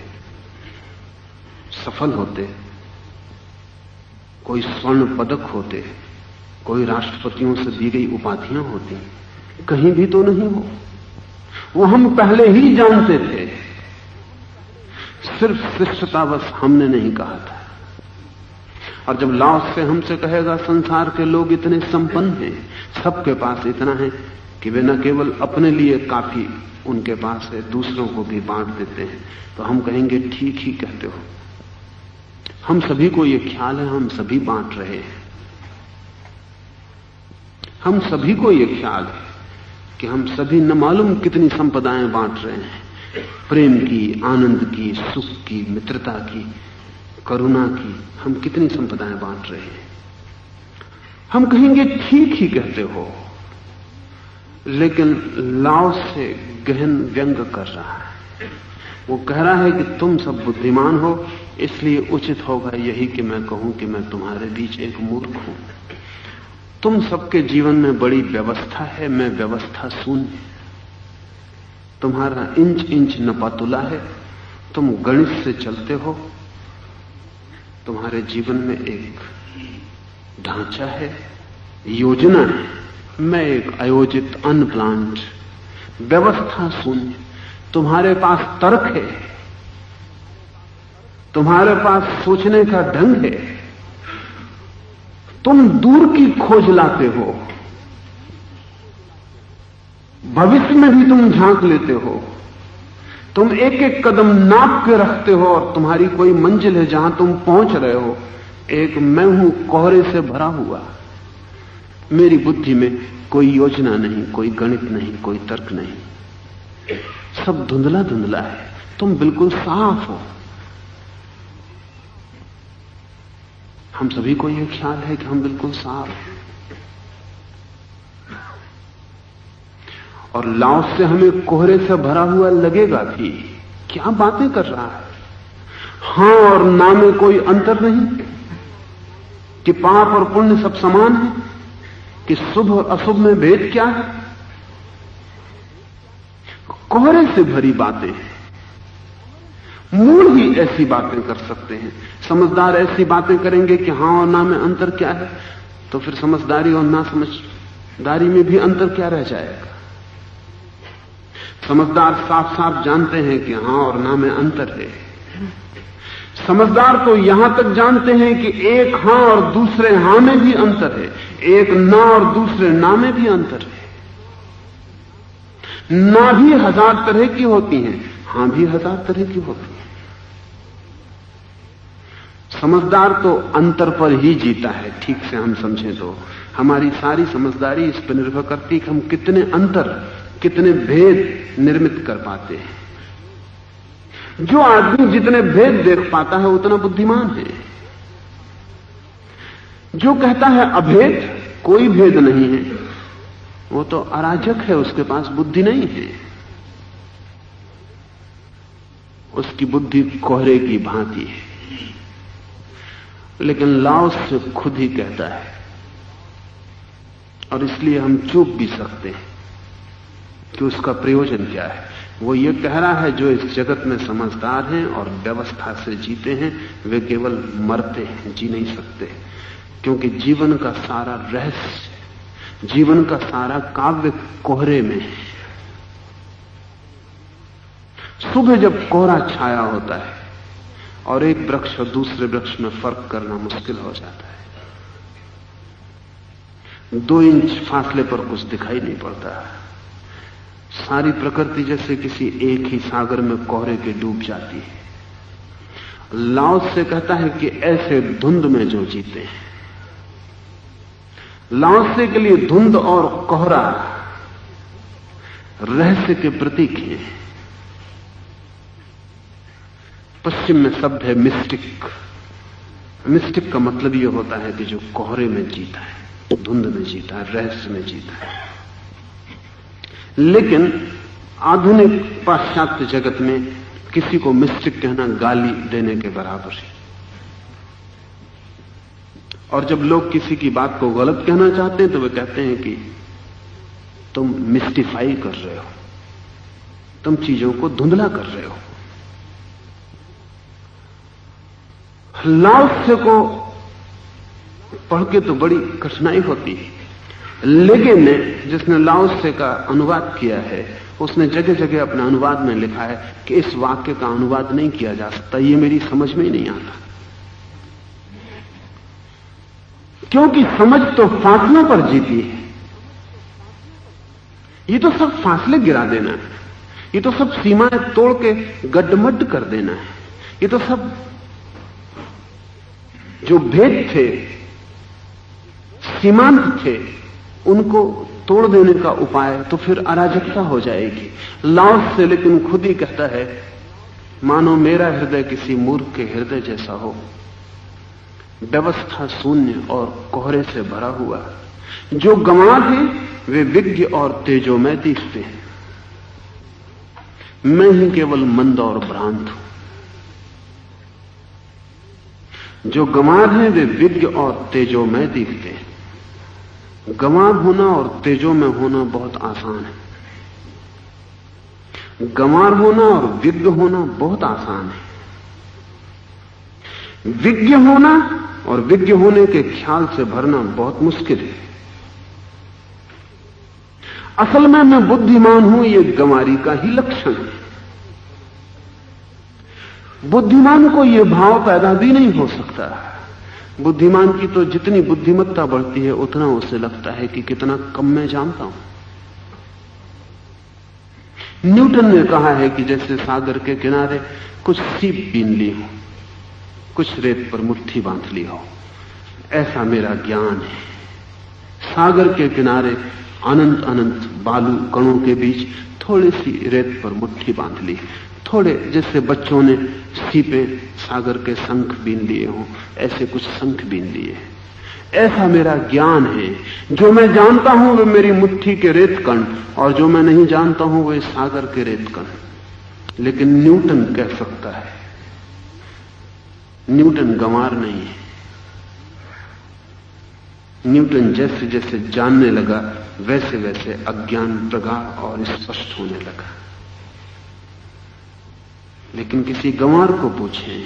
A: सफल होते, कोई स्वर्ण पदक होते, कोई राष्ट्रपतियों से दी गई उपाधियां होती। कहीं भी तो नहीं हो, वो हम पहले ही जानते थे, सिर्फ शिष्टतावश हमने नहीं कहा था। और जब लाओस से हमसे कहेगा संसार के लोग इतने संपन्न हैं, सबके पास इतना है कि वे न केवल अपने लिए काफी उनके पास है, दूसरों को भी बांट देते हैं, तो हम कहेंगे ठीक ही कहते हो। हम सभी को ये ख्याल है हम सभी बांट रहे हैं। हम सभी को ये ख्याल है कि हम सभी न मालूम कितनी संपदाएं बांट रहे हैं, प्रेम की, आनंद की, सुख की, मित्रता की, करुणा की, हम कितनी संपदाएं बांट रहे हैं। हम कहेंगे ठीक ही कहते हो, लेकिन लाओस से गहन व्यंग कर रहा है। वो कह रहा है कि तुम सब बुद्धिमान हो, इसलिए उचित होगा यही कि मैं कहूं कि मैं तुम्हारे बीच एक मूर्ख हूं। तुम सबके जीवन में बड़ी व्यवस्था है, मैं व्यवस्था शून्य। तुम्हारा इंच इंच नपातुला है, तुम गणित से चलते हो, तुम्हारे जीवन में एक ढांचा है, योजना है, मैं एक अयोजित अनप्लान्ड, व्यवस्था शून्य। तुम्हारे पास तर्क है, तुम्हारे पास सोचने का ढंग है, तुम दूर की खोज लाते हो, भविष्य में भी तुम झांक लेते हो, तुम एक एक कदम नाप के रखते हो और तुम्हारी कोई मंजिल है जहां तुम पहुंच रहे हो। एक मैं हूं कोहरे से भरा हुआ, मेरी बुद्धि में कोई योजना नहीं, कोई गणित नहीं, कोई तर्क नहीं, सब धुंधला धुंधला है, तुम बिल्कुल साफ हो। हम सभी को यह ख्याल है कि हम बिल्कुल साफ हैं। और लाओस से हमें कोहरे से भरा हुआ लगेगा भी, क्या बातें कर रहा है, हां और ना में कोई अंतर नहीं, कि पाप और पुण्य सब समान है, कि शुभ और अशुभ में भेद क्या है। कोहरे से भरी बातें हैं। मूल ही ऐसी बातें कर सकते हैं। समझदार ऐसी बातें करेंगे कि हां और ना में अंतर क्या है, तो फिर समझदारी और ना समझदारी में भी अंतर क्या रह जाएगा। समझदार साफ साफ जानते हैं कि हां और ना में अंतर है, समझदार तो यहां तक जानते हैं कि एक हां और दूसरे हां में भी अंतर है, एक ना और दूसरे ना में भी अंतर है। ना भी 1000 तरह की होती हैं, हां भी 1000 तरह की होती हैं। समझदार तो अंतर पर ही जीता है। ठीक से हम समझें तो हमारी सारी समझदारी इस पर निर्भर करती है कि हम कितने अंतर, कितने भेद निर्मित कर पाते हैं। जो आदमी जितने भेद देख पाता है उतना बुद्धिमान है। जो कहता है अभेद, कोई भेद नहीं है, वो तो अराजक है, उसके पास बुद्धि नहीं है। उसकी बुद्धि कोहरे की भांति है। लेकिन लाओस से खुद ही कहता है, और इसलिए हम चूक भी सकते हैं कि उसका प्रयोजन क्या है। वो ये कह रहा है जो इस जगत में समझदार हैं और व्यवस्था से जीते हैं वे केवल मरते हैं, जी नहीं सकते। क्योंकि जीवन का सारा रहस्य, जीवन का सारा काव्य कोहरे में है। सुबह जब कोहरा छाया होता है और एक वृक्ष और दूसरे वृक्ष में फर्क करना मुश्किल हो जाता है। 2 इंच फासले पर कुछ दिखाई नहीं पड़ता। सारी प्रकृति जैसे किसी एक ही सागर में कोहरे के डूब जाती है। लाओस से कहता है कि ऐसे धुंध में जो जीते हैं, लाओस से के लिए धुंध और कोहरा रहस्य के प्रतीक हैं। पश्चिम में शब्द है मिस्टिक। मिस्टिक का मतलब यह होता है कि जो कोहरे में जीता है, धुंध में जीता है, रहस्य में जीता है। लेकिन आधुनिक पाश्चात्य जगत में किसी को मिस्टिक कहना गाली देने के बराबर है। और जब लोग किसी की बात को गलत कहना चाहते हैं तो वे कहते हैं कि तुम मिस्टिफाई कर रहे हो, तुम चीजों को धुंधला कर रहे हो। लाओत्से को पढ़ के तो बड़ी कठिनाई होती है, लेकिन जिसने लाओत्से का अनुवाद किया है उसने जगह जगह अपने अनुवाद में लिखा है कि इस वाक्य का अनुवाद नहीं किया जा सकता, ये मेरी समझ में ही नहीं आता। क्योंकि समझ तो फासलों पर जीती है। ये तो सब फासले गिरा देना है, ये तो सब सीमाएं तोड़ के गड्ढमड्ढ कर देना है, ये तो सब जो भेद थे, सीमांत थे, उनको तोड़ देने का उपाय तो फिर अराजकता हो जाएगी। लाओस से लेकिन खुद ही कहता है, मानो मेरा हृदय किसी मूर्ख के हृदय जैसा हो, व्यवस्था शून्य और कोहरे से भरा हुआ। जो गंवार हैं वे विज्ञ और तेजोमय दिखते हैं, मैं ही केवल मंद और भ्रांत हूं। जो गंवार हैं वे विज्ञ और तेजोमय दिखते हैं। गंवार होना और तेजोमय होना बहुत आसान है। गंवार होना और विज्ञ होना बहुत आसान है। विज्ञ होना और विज्ञ होने के ख्याल से भरना बहुत मुश्किल है। असल में मैं बुद्धिमान हूं, यह गंवारी का ही लक्षण है। बुद्धिमान को यह भाव पैदा भी नहीं हो सकता। बुद्धिमान की तो जितनी बुद्धिमत्ता बढ़ती है उतना उसे लगता है कि कितना कम मैं जानता हूं। न्यूटन ने कहा है कि जैसे सागर के किनारे कुछ सीप बीन ली हो, कुछ रेत पर मुट्ठी बांध ली हो, ऐसा मेरा ज्ञान है। सागर के किनारे अनंत अनंत बालू कणों के बीच थोड़ी सी रेत पर मुट्ठी बांध ली, थोड़े जैसे बच्चों ने सीपे सागर के शंख बीन लिए हों, ऐसे कुछ शंख बीन लिए। ऐसा मेरा ज्ञान है। जो मैं जानता हूं वे मेरी मुट्ठी के रेत कण, और जो मैं नहीं जानता हूं वे सागर के रेत कण। लेकिन न्यूटन कह सकता है। न्यूटन गंवार नहीं है। न्यूटन जैसे जैसे जानने लगा वैसे वैसे अज्ञान प्रगाढ़ और स्पष्ट होने लगा। लेकिन किसी गंवार को पूछें,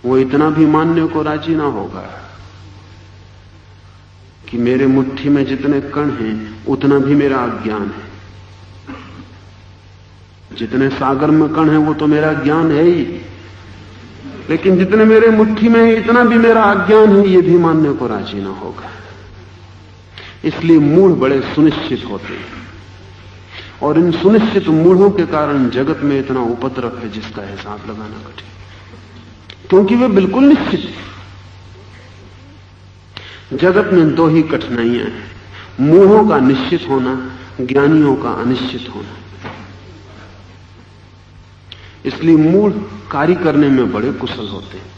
A: वो इतना भी मानने को राजी ना होगा कि मेरे मुट्ठी में जितने कण हैं उतना भी मेरा अज्ञान है। जितने सागर में कण है वो तो मेरा ज्ञान है ही, लेकिन जितने मेरे मुट्ठी में है इतना भी मेरा अज्ञान है, ये भी मानने को राजी ना होगा। इसलिए मूढ़ बड़े सुनिश्चित होते हैं, और इन सुनिश्चित मूढ़ों के कारण जगत में इतना उपद्रव है जिसका हिसाब लगाना कठिन, क्योंकि वे बिल्कुल निश्चित हैं। जगत में दो ही कठिनाइयां हैं, मूढ़ों का निश्चित होना, ज्ञानियों का अनिश्चित होना। इसलिए मूढ़ कार्य करने में बड़े कुशल होते हैं,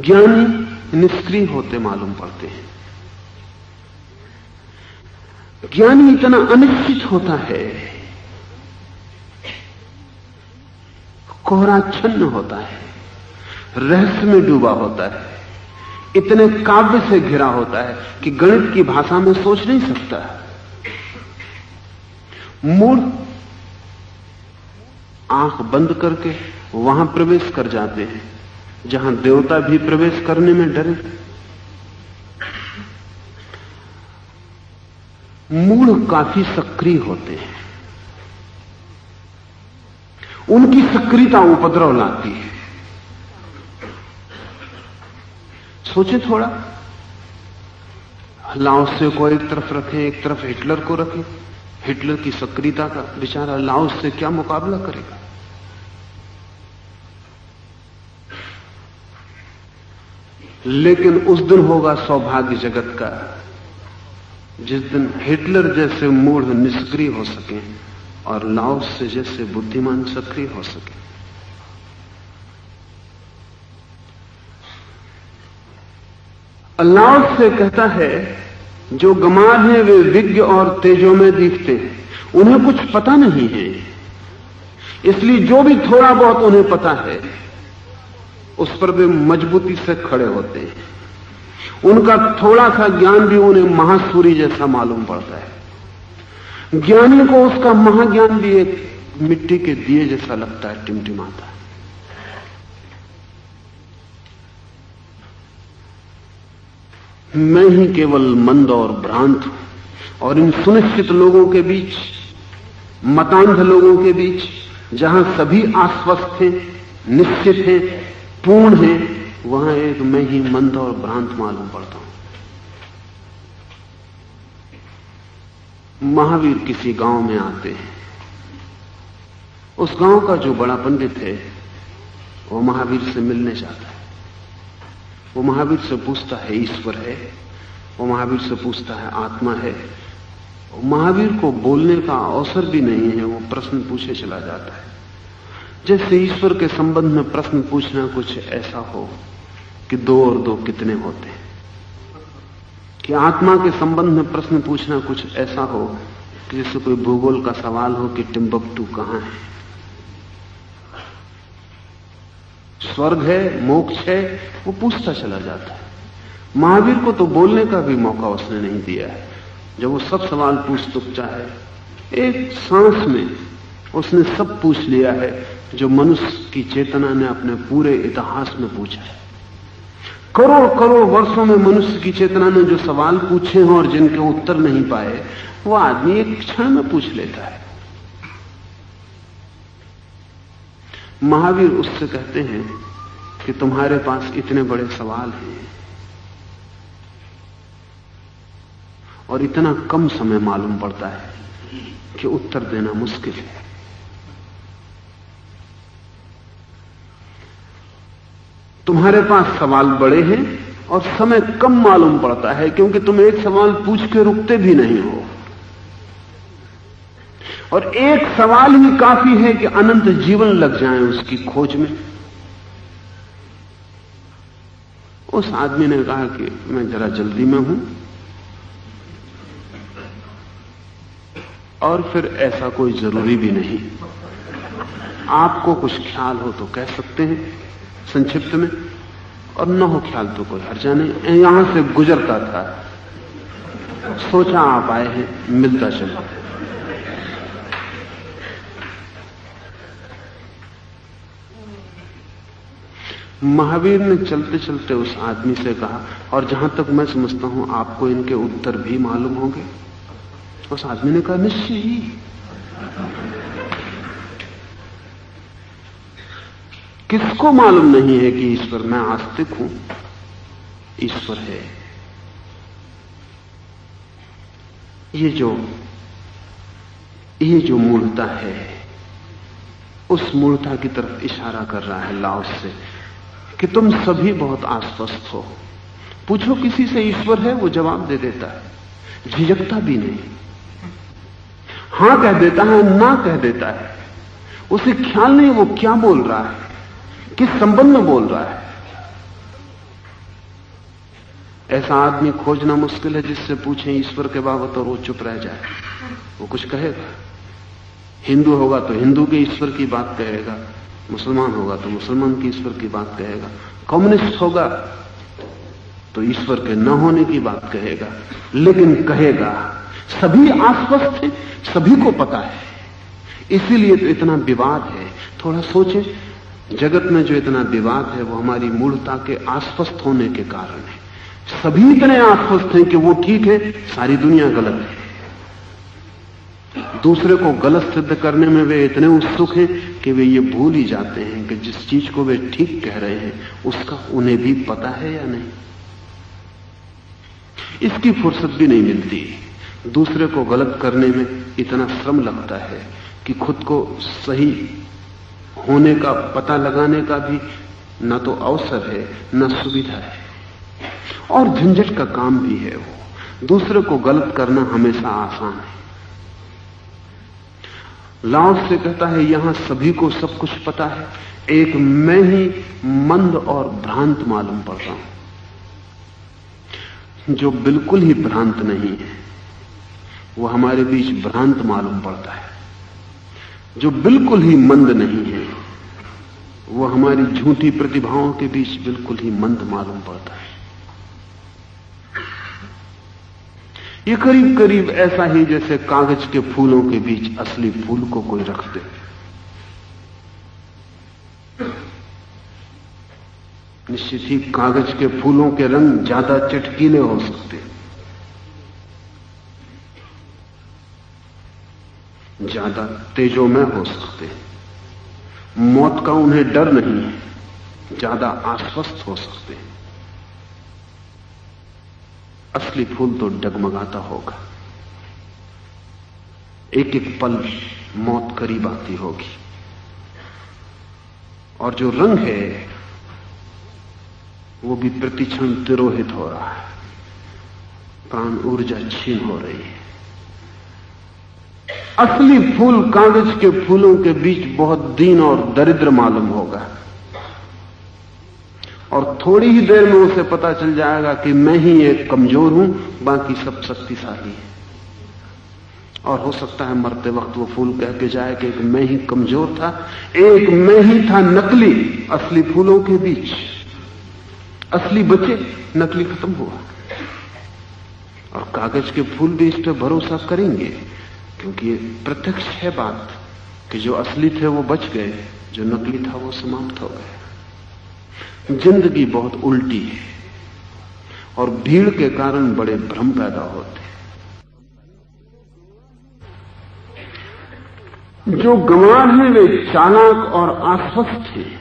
A: ज्ञानी निष्क्रिय होते मालूम पड़ते हैं। ज्ञानी इतना अनिश्चित होता है, कोहराच्छन्न होता है, रहस्य में डूबा होता है, इतने काव्य से घिरा होता है कि गणित की भाषा में सोच नहीं सकता। मूढ़ आंख बंद करके वहां प्रवेश कर जाते हैं जहां देवता भी प्रवेश करने में डरे। मूढ़ काफी सक्रिय होते हैं, उनकी सक्रियता उपद्रव लाती है। सोचे थोड़ा, लाओसे को एक तरफ रखें, एक तरफ हिटलर को रखें। हिटलर की सक्रियता का बेचारा लाओस से क्या मुकाबला करेगा। लेकिन उस दिन होगा सौभाग्य जगत का जिस दिन हिटलर जैसे मूढ़ निष्क्रिय हो सके और लाओस से जैसे बुद्धिमान सक्रिय हो सके। लाओस से कहता है जो गंवार हैं वे विज्ञ और तेजों में दिखते हैं, उन्हें कुछ पता नहीं है, इसलिए जो भी थोड़ा बहुत उन्हें पता है उस पर वे मजबूती से खड़े होते हैं। उनका थोड़ा सा ज्ञान भी उन्हें महासूरी जैसा मालूम पड़ता है। ज्ञानी को उसका महाज्ञान भी एक मिट्टी के दिए जैसा लगता है, टिमटिमाता है। मैं ही केवल मंद और भ्रांत हूं, और इन सुनिश्चित लोगों के बीच, मतांध लोगों के बीच, जहां सभी आश्वस्त हैं, निश्चित हैं, पूर्ण हैं, वहां एक मैं ही मंद और भ्रांत मालूम पड़ता हूं। महावीर किसी गांव में आते हैं। उस गांव का जो बड़ा पंडित है वो महावीर से मिलने जाता है। वो महावीर से पूछता है ईश्वर है, वो महावीर से पूछता है आत्मा है। महावीर को बोलने का अवसर भी नहीं है, वो प्रश्न पूछे चला जाता है। जैसे ईश्वर के संबंध में प्रश्न पूछना कुछ ऐसा हो कि 2 और 2 कितने होते हैं, कि आत्मा के संबंध में प्रश्न पूछना कुछ ऐसा हो कि जैसे कोई भूगोल का सवाल हो कि टिम्बकटू कहां है, स्वर्ग है, मोक्ष है, वो पूछता चला जाता है। महावीर को तो बोलने का भी मौका उसने नहीं दिया है। जब वो सब सवाल पूछ चुका है, एक सांस में उसने सब पूछ लिया है जो मनुष्य की चेतना ने अपने पूरे इतिहास में पूछा है। करोड़ करोड़ वर्षों में मनुष्य की चेतना ने जो सवाल पूछे हैं और जिनके उत्तर नहीं पाए, वो आदमी एक क्षण में पूछ लेता है। महावीर उससे कहते हैं कि तुम्हारे पास इतने बड़े सवाल हैं और इतना कम समय मालूम पड़ता है कि उत्तर देना मुश्किल है। तुम्हारे पास सवाल बड़े हैं और समय कम मालूम पड़ता है क्योंकि तुम एक सवाल पूछ के रुकते भी नहीं हो, और एक सवाल ही काफी है कि अनंत जीवन लग जाए उसकी खोज में। उस आदमी ने कहा कि मैं जरा जल्दी में हूं, और फिर ऐसा कोई जरूरी भी नहीं, आपको कुछ ख्याल हो तो कह सकते हैं संक्षिप्त में, और न हो ख्याल तो कोई हर्जा नहीं। यहां से गुजरता था, सोचा आप आए हैं, मिलता चलो। महावीर ने चलते चलते उस आदमी से कहा, और जहां तक मैं समझता हूं आपको इनके उत्तर भी मालूम होंगे। उस आदमी ने कहा निश्चय ही, किसको मालूम नहीं है कि ईश्वर, मैं आस्तिक हूं, ईश्वर है। ये जो मूढ़ता है, उस मूढ़ता की तरफ इशारा कर रहा है लाओस से कि तुम सभी बहुत आश्वस्त हो। पूछो किसी से ईश्वर है, वो जवाब दे देता है, झिझकता भी नहीं, हां कह देता है, ना कह देता है। उसे ख्याल नहीं वो क्या बोल रहा है, किस संबंध में बोल रहा है। ऐसा आदमी खोजना मुश्किल है जिससे पूछें ईश्वर के बाबत और वो चुप रह जाए। वो कुछ कहेगा। हिंदू होगा तो हिंदू के ईश्वर की बात कहेगा, मुसलमान होगा तो मुसलमान के ईश्वर की बात कहेगा, कम्युनिस्ट होगा तो ईश्वर के न होने की बात कहेगा, लेकिन कहेगा। सभी आश्वस्त हैं, सभी को पता है, इसीलिए तो इतना विवाद है। थोड़ा सोचें, जगत में जो इतना विवाद है वो हमारी मूढ़ता के आश्वस्त होने के कारण है। सभी इतने आश्वस्त हैं कि वो ठीक है, सारी दुनिया गलत है। दूसरे को गलत सिद्ध करने में वे इतने उत्सुक हैं कि वे ये भूल ही जाते हैं कि जिस चीज को वे ठीक कह रहे हैं उसका उन्हें भी पता है या नहीं। इसकी फुर्सत भी नहीं मिलती। दूसरे को गलत करने में इतना श्रम लगता है कि खुद को सही होने का पता लगाने का भी न तो अवसर है न सुविधा है, और झंझट का काम भी है। वो दूसरे को गलत करना हमेशा आसान है। लाओस से कहता है यहां सभी को सब कुछ पता है, एक मैं ही मंद और भ्रांत मालूम पड़ रहा हूं। जो बिल्कुल ही भ्रांत नहीं है वो हमारे बीच भ्रांत मालूम पड़ता है। जो बिल्कुल ही मंद नहीं है वो हमारी झूठी प्रतिभाओं के बीच बिल्कुल ही मंद मालूम पड़ता है। ये करीब करीब ऐसा ही जैसे कागज के फूलों के बीच असली फूल को कोई रख दे। निश्चित ही कागज के फूलों के रंग ज्यादा चटकीले हो सकते, ज्यादा तेजोमय हो सकते, मौत का उन्हें डर नहीं है, ज्यादा आश्वस्त हो सकते हैं। असली फूल तो डगमगाता होगा, एक एक पल मौत करीब आती होगी, और जो रंग है वो भी प्रतिक्षण तिरोहित हो रहा है, प्राण ऊर्जा छीन हो रही है। असली फूल कागज के फूलों के बीच बहुत दीन और दरिद्र मालूम होगा, और थोड़ी ही देर में उसे पता चल जाएगा कि मैं ही एक कमजोर हूं, बाकी सब शक्तिशाली है। और हो सकता है मरते वक्त वो फूल कह के जाए कि एक मैं ही कमजोर था, एक मैं ही था नकली असली फूलों के बीच। असली बचे, नकली खत्म हुआ। और कागज के फूल भी इस पर भरोसा करेंगे, क्योंकि प्रत्यक्ष है बात कि जो असली थे वो बच गए, जो नकली था वो समाप्त हो गए। जिंदगी बहुत उल्टी है, और भीड़ के कारण बड़े भ्रम पैदा होते हैं। जो गंवार हैं वे चालाक और आश्वस्त हैं।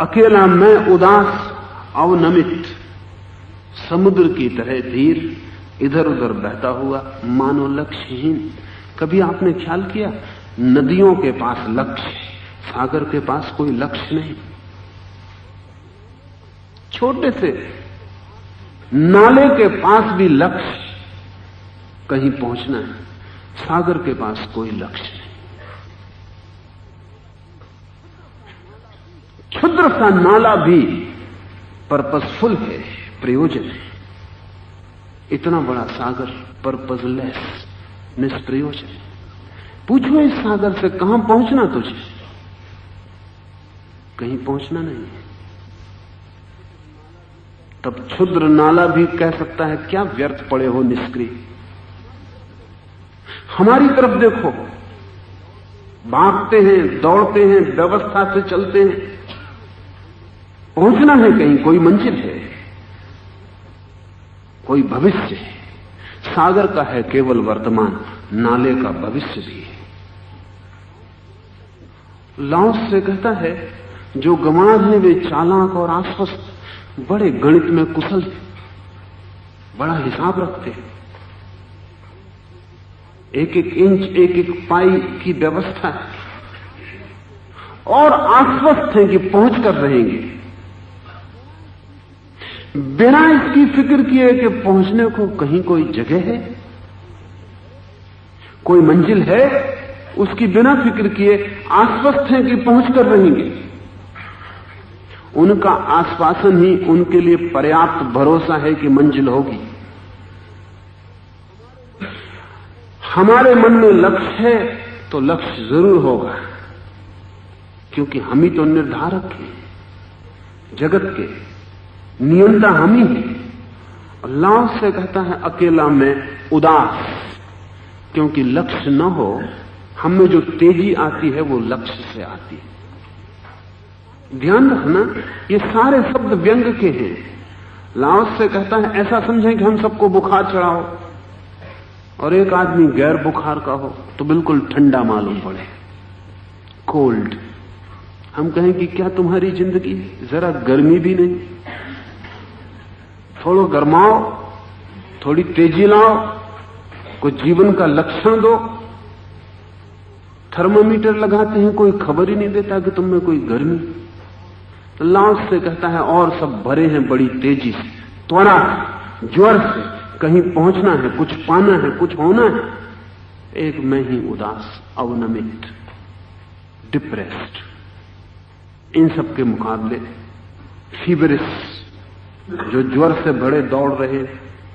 A: अकेला मैं उदास अवनमित समुद्र की तरह धीर इधर उधर बहता हुआ, मानो लक्ष्यहीन। कभी आपने ख्याल किया, नदियों के पास लक्ष्य, सागर के पास कोई लक्ष्य नहीं। छोटे से नाले के पास भी लक्ष्य, कहीं पहुंचना है, सागर के पास कोई लक्ष्य नहीं। क्षुद्र सा नाला भी पर्पसफुल है, प्रयोजन है। इतना बड़ा सागर पर्पसलेस, निष्प्रयोजन। पूछो इस सागर से कहां पहुंचना तुझे? कहीं पहुंचना नहीं। तब क्षुद्र नाला भी कह सकता है क्या व्यर्थ पड़े हो निष्क्रिय। हमारी तरफ देखो, भागते हैं, दौड़ते हैं, व्यवस्था से चलते हैं, पहुंचना है कहीं, कोई मंजिल है, कोई भविष्य है। सागर का है केवल वर्तमान, नाले का भविष्य भी है। लाओस से कहता है जो गंवार हैं वे चालाक और आश्वस्त, बड़े गणित में कुशल, बड़ा हिसाब रखते हैं, एक एक इंच एक एक पाई की व्यवस्था है और आश्वस्त हैं कि पहुंच कर रहेंगे, बिना इसकी फिक्र किए कि पहुंचने को कहीं कोई जगह है, कोई मंजिल है, उसकी बिना फिक्र किए आश्वस्त हैं कि पहुंच कर रहेंगे। उनका आश्वासन ही उनके लिए पर्याप्त भरोसा है कि मंजिल होगी। हमारे मन में लक्ष्य है तो लक्ष्य जरूर होगा, क्योंकि हम ही तो निर्धारक हैं, जगत के नियंता हम ही हैं। और लाओस से कहता है अकेला मैं उदास, क्योंकि लक्ष्य न हो, हम में जो तेजी आती है वो लक्ष्य से आती है। ध्यान रखना, ये सारे शब्द व्यंग के हैं। लाओस से कहता है ऐसा समझें कि हम सबको बुखार चढ़ा हो और एक आदमी गैर बुखार का हो तो बिल्कुल ठंडा मालूम पड़े, कोल्ड। हम कहें कि क्या तुम्हारी जिंदगी जरा गर्मी भी नहीं, थोड़ा गर्माओ, थोड़ी तेजी लाओ, कुछ जीवन का लक्षण दो। थर्मामीटर लगाते हैं, कोई खबर ही नहीं देता कि तुम में कोई गर्मी। तो लाओस से कहता है और सब भरे हैं बड़ी तेजी से, त्वरा, ज्वर से, कहीं पहुंचना है, कुछ पाना है, कुछ होना है। एक मैं ही उदास, अवनमित, डिप्रेस्ड। इन सब के मुकाबले फीवरिश, जो ज्वर से बड़े दौड़ रहे।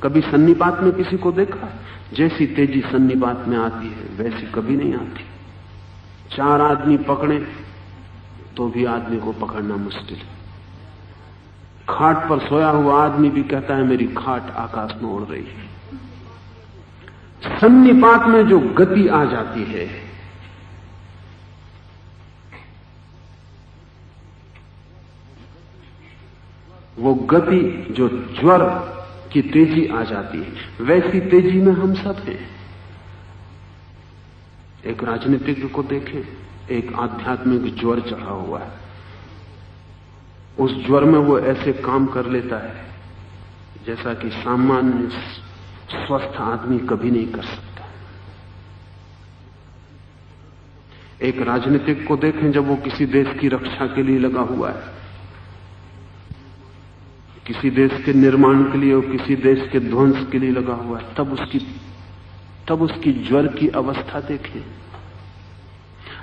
A: कभी सन्निपात में किसी को देखा? जैसी तेजी सन्निपात में आती है वैसी कभी नहीं आती। 4 आदमी पकड़े तो भी आदमी को पकड़ना मुश्किल है। खाट पर सोया हुआ आदमी भी कहता है मेरी खाट आकाश में उड़ रही है। सन्निपात में जो गति आ जाती है, वो गति जो ज्वर की तेजी आ जाती है, वैसी तेजी में हम सब हैं। एक राजनीतिज्ञ को देखें, एक आध्यात्मिक ज्वर चढ़ा हुआ है। उस ज्वर में वो ऐसे काम कर लेता है जैसा कि सामान्य स्वस्थ आदमी कभी नहीं कर सकता। एक राजनीतिक को देखें, जब वो किसी देश की रक्षा के लिए लगा हुआ है, किसी देश के निर्माण के लिए और किसी देश के ध्वंस के लिए लगा हुआ है, तब उसकी ज्वर की अवस्था देखें।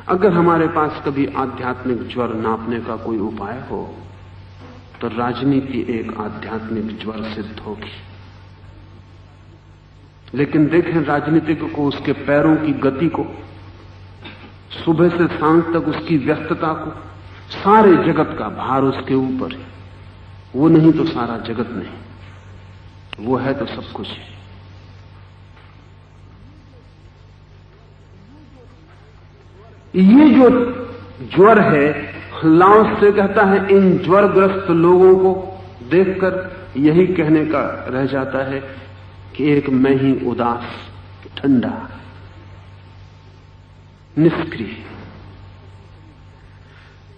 A: अगर हमारे पास कभी आध्यात्मिक ज्वर नापने का कोई उपाय हो तो राजनीति एक आध्यात्मिक ज्वर सिद्ध होगी। लेकिन देखें राजनीतिक को, उसके पैरों की गति को, सुबह से सांझ तक उसकी व्यस्तता को, सारे जगत का भार उसके ऊपर है। वो नहीं तो सारा जगत नहीं, वो है तो सब कुछ है। ये जो ज्वर है, लाओस से कहता है इन ज्वरग्रस्त लोगों को देखकर यही कहने का रह जाता है कि एक मैं ही उदास, ठंडा, निष्क्रिय,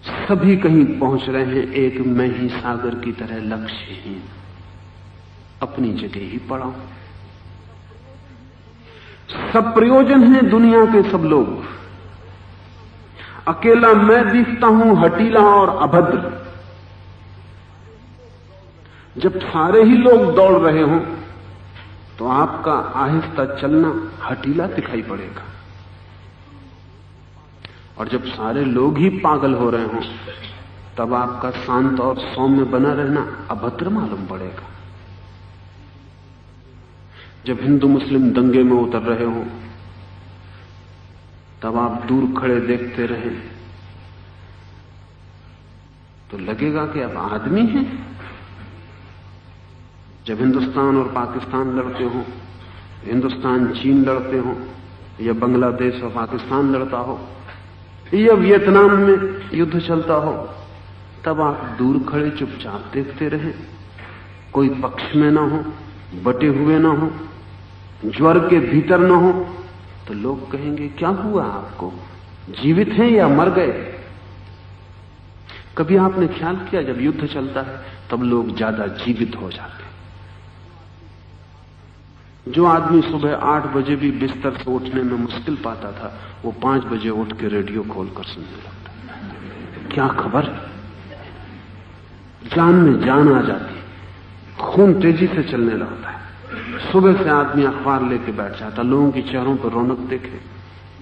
A: सभी कहीं पहुंच रहे हैं, एक मैं ही सागर की तरह लक्ष्यहीन, अपनी जगह ही पड़ा हूं। सब प्रयोजन है दुनिया के सब लोग, अकेला मैं दिखता हूं हठीला और अभद्र। जब सारे ही लोग दौड़ रहे हों तो आपका आहिस्ता चलना हठीला दिखाई पड़ेगा, और जब सारे लोग ही पागल हो रहे हों तब आपका शांत और सौम्य बना रहना अभद्र मालूम पड़ेगा। जब हिंदू मुस्लिम दंगे में उतर रहे हों तब आप दूर खड़े देखते रहें तो लगेगा कि अब आदमी हैं। जब हिंदुस्तान और पाकिस्तान लड़ते हो, हिंदुस्तान चीन लड़ते हो, या बांग्लादेश और पाकिस्तान लड़ता हो, या वियतनाम में युद्ध चलता हो, तब आप दूर खड़े चुपचाप देखते रहें। कोई पक्ष में ना हो, बटे हुए ना हो, ज्वर के भीतर ना हो, तो लोग कहेंगे क्या हुआ आपको, जीवित हैं या मर गए? कभी आपने ख्याल किया जब युद्ध चलता है तब लोग ज्यादा जीवित हो जाते हैं। जो आदमी सुबह 8 बजे भी बिस्तर से उठने में मुश्किल पाता था, वो 5 बजे उठ के रेडियो खोलकर सुनने लगता। क्या खबर, जान में जान आ जाती, खून तेजी से चलने लगता है। सुबह से आदमी अखबार लेके बैठ जाता, लोगों के चेहरों पर रौनक देखे।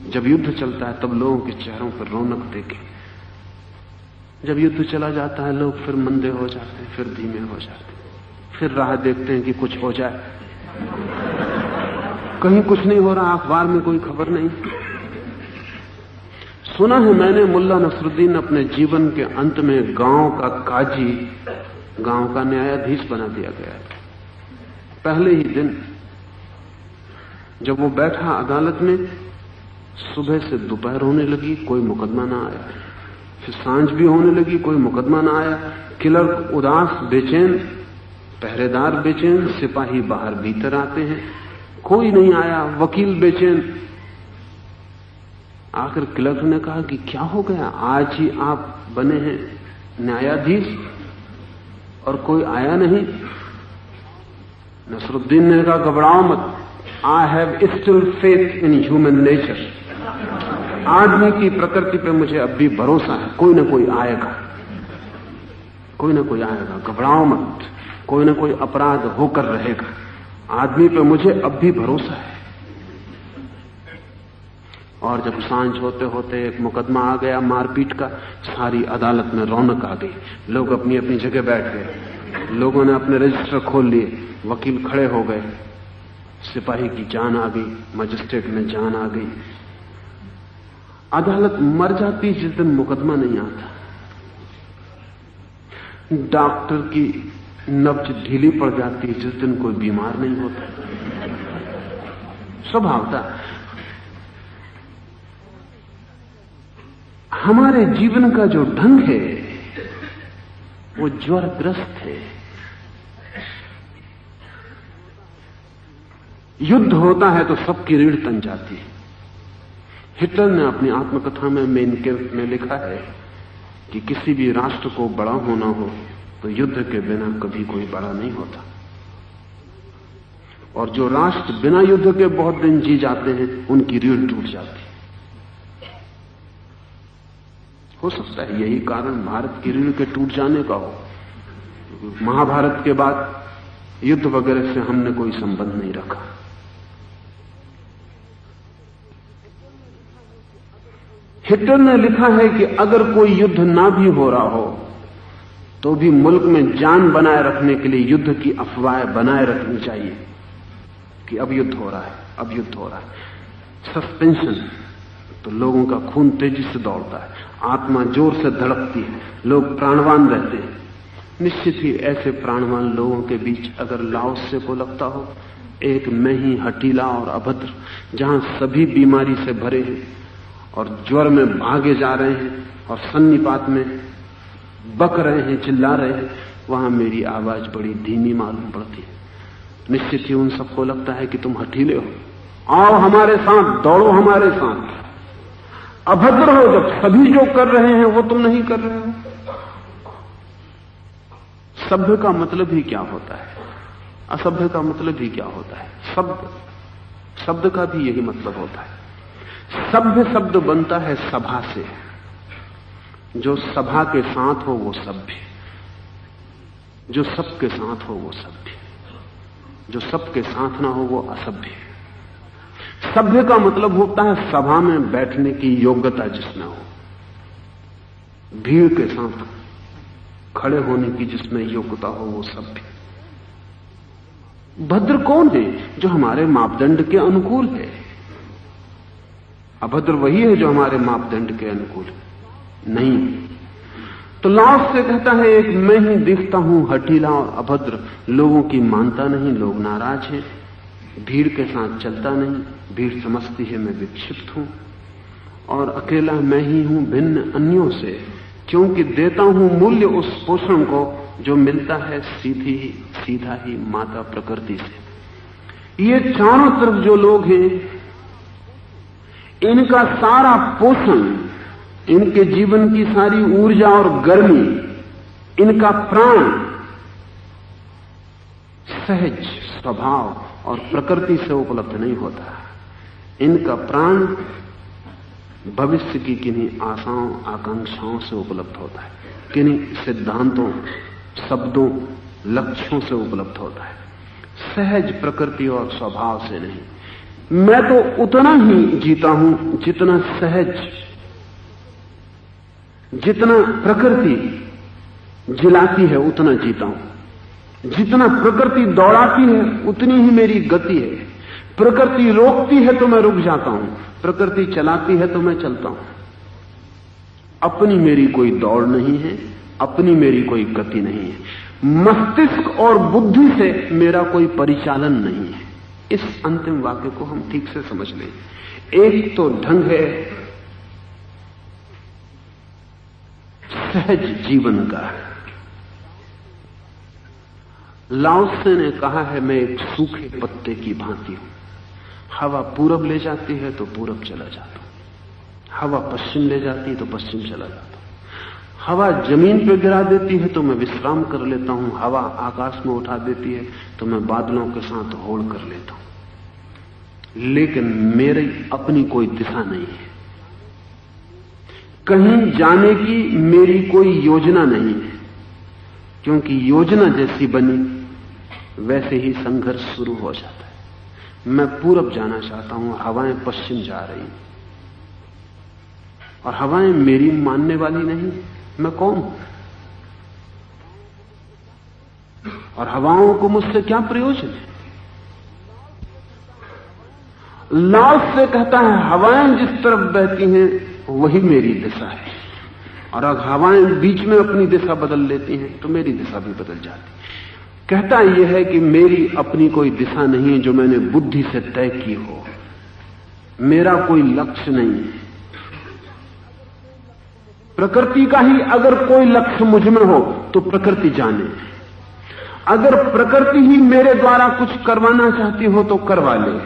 A: जब युद्ध चलता है तब लोगों के चेहरों पर रौनक देखे। जब युद्ध चला जाता है लोग फिर मंदे हो जाते हैं, फिर धीमे हो जाते हैं, फिर राह देखते हैं कि कुछ हो जाए। कहीं कुछ नहीं हो रहा, अखबार में कोई खबर नहीं। सुना है मैंने मुल्ला नसरुद्दीन अपने जीवन के अंत में गांव का काजी, गांव का न्यायाधीश बना दिया गया। पहले ही दिन जब वो बैठा अदालत में, सुबह से दोपहर होने लगी, कोई मुकदमा ना आया। फिर सांझ भी होने लगी, कोई मुकदमा ना आया। क्लर्क उदास बेचैन, पहरेदार बेचैन, सिपाही बाहर भीतर आते हैं, कोई नहीं आया। वकील बेचैन। आखिर क्लर्क ने कहा कि क्या हो गया, आज ही आप बने हैं न्यायाधीश और कोई आया नहीं? नसरुद्दीन ने कहा घबराओ मत, I have still faith in human nature. आदमी की प्रकृति पे मुझे अब भी भरोसा है, कोई ना कोई आएगा, कोई ना कोई आएगा, घबराओ मत, कोई ना कोई अपराध होकर रहेगा। आदमी पे मुझे अब भी भरोसा है। और जब सांझ होते होते एक मुकदमा आ गया मारपीट का, सारी अदालत में रौनक आ गई। लोग अपनी अपनी जगह बैठ गए, लोगों ने अपने रजिस्टर खोल लिए, वकील खड़े हो गए, सिपाही की जान आ गई, मजिस्ट्रेट में जान आ गई। अदालत मर जाती जिस दिन मुकदमा नहीं आता। डॉक्टर की नब्ज ढीली पड़ जाती जिस दिन कोई बीमार नहीं होता। स्वभाव था। हमारे जीवन का जो ढंग है वो ज्वरग्रस्त है। युद्ध होता है तो सबकी रीढ़ तन जाती है। हिटलर ने अपनी आत्मकथा में मेन कैम्प में लिखा है कि किसी भी राष्ट्र को बड़ा होना हो तो युद्ध के बिना कभी कोई बड़ा नहीं होता। और जो राष्ट्र बिना युद्ध के बहुत दिन जी जाते हैं उनकी रीढ़ टूट जाती है। हो सकता है यही कारण भारत की रीढ़ के टूट जाने का हो। महाभारत के बाद युद्ध वगैरह से हमने कोई संबंध नहीं रखा। हिटलर ने लिखा है कि अगर कोई युद्ध ना भी हो रहा हो तो भी मुल्क में जान बनाए रखने के लिए युद्ध की अफवाहें बनाए रखनी चाहिए कि अब युद्ध हो रहा है, अब युद्ध हो रहा है। सस्पेंशन, तो लोगों का खून तेजी से दौड़ता है, आत्मा जोर से धड़कती है, लोग प्राणवान रहते हैं। निश्चित ही ऐसे प्राणवान लोगों के बीच अगर लाओसे को लगता हो एक मैं ही हठीला और अभद्र, जहां सभी बीमारी से भरे हैं और ज्वर में भागे जा रहे हैं और सन्निपात में बक रहे हैं, चिल्ला रहे हैं, वहां मेरी आवाज बड़ी धीमी मालूम पड़ती है। निश्चित ही उन सबको लगता है कि तुम हठीले हो, आओ हमारे साथ, दौड़ो हमारे साथ। अभद्र हो जब सभी जो कर रहे हैं वो तुम नहीं कर रहे हो। सभ्य का मतलब ही क्या होता है, असभ्य का मतलब ही क्या होता है। शब्द का भी यही मतलब होता है। सभ्य शब्द बनता है सभा से। जो सभा के साथ हो वो सभ्य, जो सबके साथ हो वो सभ्य, जो सबके साथ ना हो वो असभ्य। सभ्य का मतलब होता है सभा में बैठने की योग्यता जिसमें हो, भीड़ के साथ खड़े होने की जिसमें योग्यता हो वो सभ्य। भद्र कौन है? जो हमारे मापदंड के अनुकूल है। अभद्र वही है जो हमारे मापदंड के अनुकूल नहीं। तो लाओस से कहता है एक मैं ही दिखता हूं हठीला और अभद्र, लोगों की मानता नहीं, लोग नाराज हैं, भीड़ के साथ चलता नहीं, भीड़ समझती है मैं विक्षिप्त हूं और अकेला मैं ही हूं भिन्न अन्यों से, क्योंकि देता हूं मूल्य उस पोषण को जो मिलता है सीधा ही माता प्रकृति से। ये चारों तरफ जो लोग हैं इनका सारा पोषण, इनके जीवन की सारी ऊर्जा और गर्मी, इनका प्राण सहज स्वभाव और प्रकृति से उपलब्ध नहीं होता। इनका प्राण भविष्य की किन्हीं आशाओं आकांक्षाओं से उपलब्ध होता है, किन्हीं सिद्धांतों, शब्दों, लक्ष्यों से उपलब्ध होता है, सहज प्रकृति और स्वभाव से नहीं। मैं तो उतना ही जीता हूं जितना सहज, जितना प्रकृति जिलाती है उतना जीता हूं। जितना प्रकृति दौड़ाती है उतनी ही मेरी गति है। प्रकृति रोकती है तो मैं रुक जाता हूं, प्रकृति चलाती है तो मैं चलता हूं। अपनी मेरी कोई दौड़ नहीं है, अपनी मेरी कोई गति नहीं है। मस्तिष्क और बुद्धि से मेरा कोई परिचालन नहीं है। इस अंतिम वाक्य को हम ठीक से समझ लें। एक तो ढंग है सहज जीवन का। लाओ त्से ने कहा है, मैं एक सूखे पत्ते की भांति हूं। हवा पूरब ले जाती है तो पूरब चला जाता हूं, हवा पश्चिम ले जाती है तो पश्चिम चला जाता हूं, हवा जमीन पर गिरा देती है तो मैं विश्राम कर लेता हूं, हवा आकाश में उठा देती है तो मैं बादलों के साथ होड़ कर लेता हूं। लेकिन मेरी अपनी कोई दिशा नहीं है, कहीं जाने की मेरी कोई योजना नहीं है, क्योंकि योजना जैसी बनी वैसे ही संघर्ष शुरू हो जाता है। मैं पूरब जाना चाहता हूं, हवाएं पश्चिम जा रही हैं, और हवाएं मेरी मानने वाली नहीं। मैं कौन हूं? और हवाओं को मुझसे क्या प्रयोजन है? लाओ त्से कहता है, हवाएं जिस तरफ बहती हैं वही मेरी दिशा है, और अगर हवाएं बीच में अपनी दिशा बदल लेती हैं तो मेरी दिशा भी बदल जाती है। कहता यह है कि मेरी अपनी कोई दिशा नहीं है जो मैंने बुद्धि से तय की हो, मेरा कोई लक्ष्य नहीं है। प्रकृति का ही अगर कोई लक्ष्य मुझ में हो तो प्रकृति जाने, अगर प्रकृति ही मेरे द्वारा कुछ करवाना चाहती हो तो करवा ले।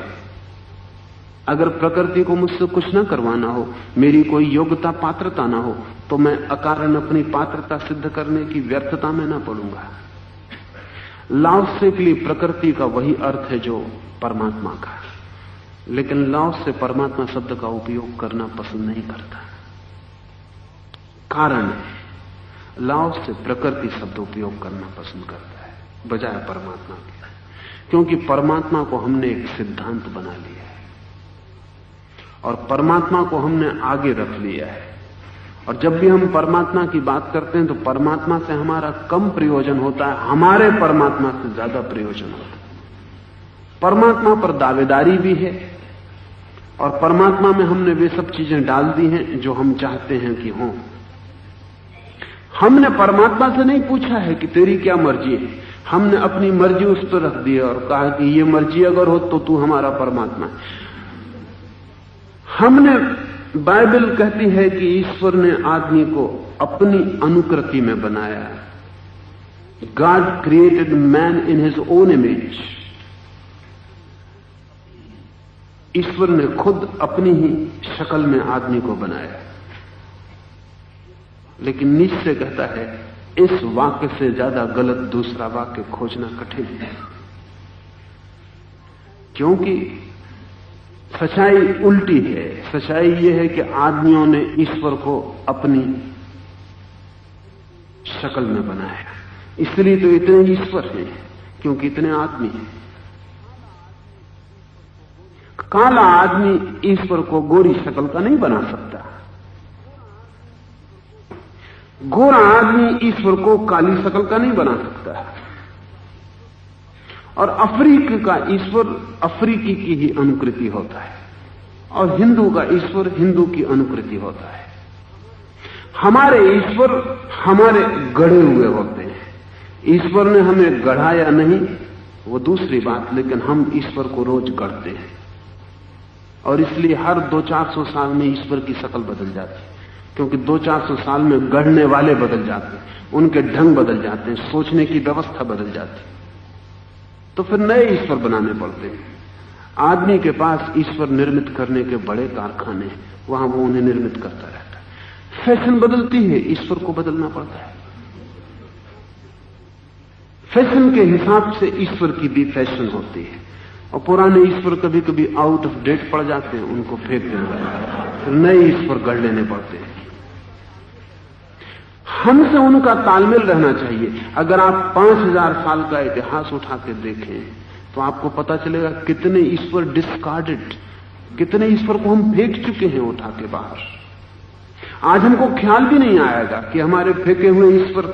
A: अगर प्रकृति को मुझसे कुछ ना करवाना हो, मेरी कोई योग्यता पात्रता ना हो, तो मैं अकारण अपनी पात्रता सिद्ध करने की व्यर्थता में ना पड़ूंगा। लाओ त्से के लिए प्रकृति का वही अर्थ है जो परमात्मा का, लेकिन लाओ त्से परमात्मा शब्द का उपयोग करना पसंद नहीं करता। कारण लाओ त्से प्रकृति शब्द उपयोग करना पसंद करता है बजाय परमात्मा के, क्योंकि परमात्मा को हमने एक सिद्धांत बना लिया है और परमात्मा को हमने आगे रख लिया है। और जब भी हम परमात्मा की बात करते हैं तो परमात्मा से हमारा कम प्रयोजन होता है, हमारे परमात्मा से ज्यादा प्रयोजन होता है। परमात्मा पर दावेदारी भी है, और परमात्मा में हमने वे सब चीजें डाल दी हैं जो हम चाहते हैं कि हों। हमने परमात्मा से नहीं पूछा है कि तेरी क्या मर्जी है, हमने अपनी मर्जी उस पर रख दी और कहा कि ये मर्जी अगर हो तो तू हमारा परमात्मा है। हमने, बाइबल कहती है कि ईश्वर ने आदमी को अपनी अनुकृति में बनाया। God created man in his own image. ईश्वर ने खुद अपनी ही शक्ल में आदमी को बनाया। लेकिन नीचे कहता है, इस वाक्य से ज्यादा गलत दूसरा वाक्य खोजना कठिन है, क्योंकि सच्चाई उल्टी है। सच्चाई यह है कि आदमियों ने ईश्वर को अपनी शक्ल में बनाया, इसलिए तो इतने ईश्वर हैं क्योंकि इतने आदमी हैं। काला आदमी ईश्वर को गोरी शक्ल का नहीं बना सकता, गोरा आदमी ईश्वर को काली शक्ल का नहीं बना सकता, और अफ्रीकी का ईश्वर अफ्रीकी की ही अनुकृति होता है, और हिंदू का ईश्वर हिंदू की अनुकृति होता है। हमारे ईश्वर हमारे गढ़े हुए होते हैं। ईश्वर ने हमें गढ़ाया नहीं वो दूसरी बात, लेकिन हम ईश्वर को रोज गढ़ते हैं, और इसलिए हर 200-400 साल में ईश्वर की शक्ल बदल जाती है, क्योंकि 200-400 साल में गढ़ने वाले बदल जाते हैं, उनके ढंग बदल जाते हैं, सोचने की व्यवस्था बदल जाती है, तो फिर नए ईश्वर बनाने पड़ते हैं। आदमी के पास ईश्वर निर्मित करने के बड़े कारखाने हैं, वहां वो उन्हें निर्मित करता रहता है। फैशन बदलती है, ईश्वर को बदलना पड़ता है। फैशन के हिसाब से ईश्वर की भी फैशन होती है, और पुराने ईश्वर कभी कभी आउट ऑफ डेट पड़ जाते हैं, उनको फेंक देना पड़ता है, फिर नए ईश्वर गढ़ लेने पड़ते हैं। हमसे उनका तालमेल रहना चाहिए। अगर आप 5000 साल का इतिहास उठा के देखें तो आपको पता चलेगा कितने ईश्वर डिस्कार्डेड, कितने ईश्वर को हम फेंक चुके हैं उठा के बाहर। आज हमको ख्याल भी नहीं आएगा कि हमारे फेंके हुए ईश्वर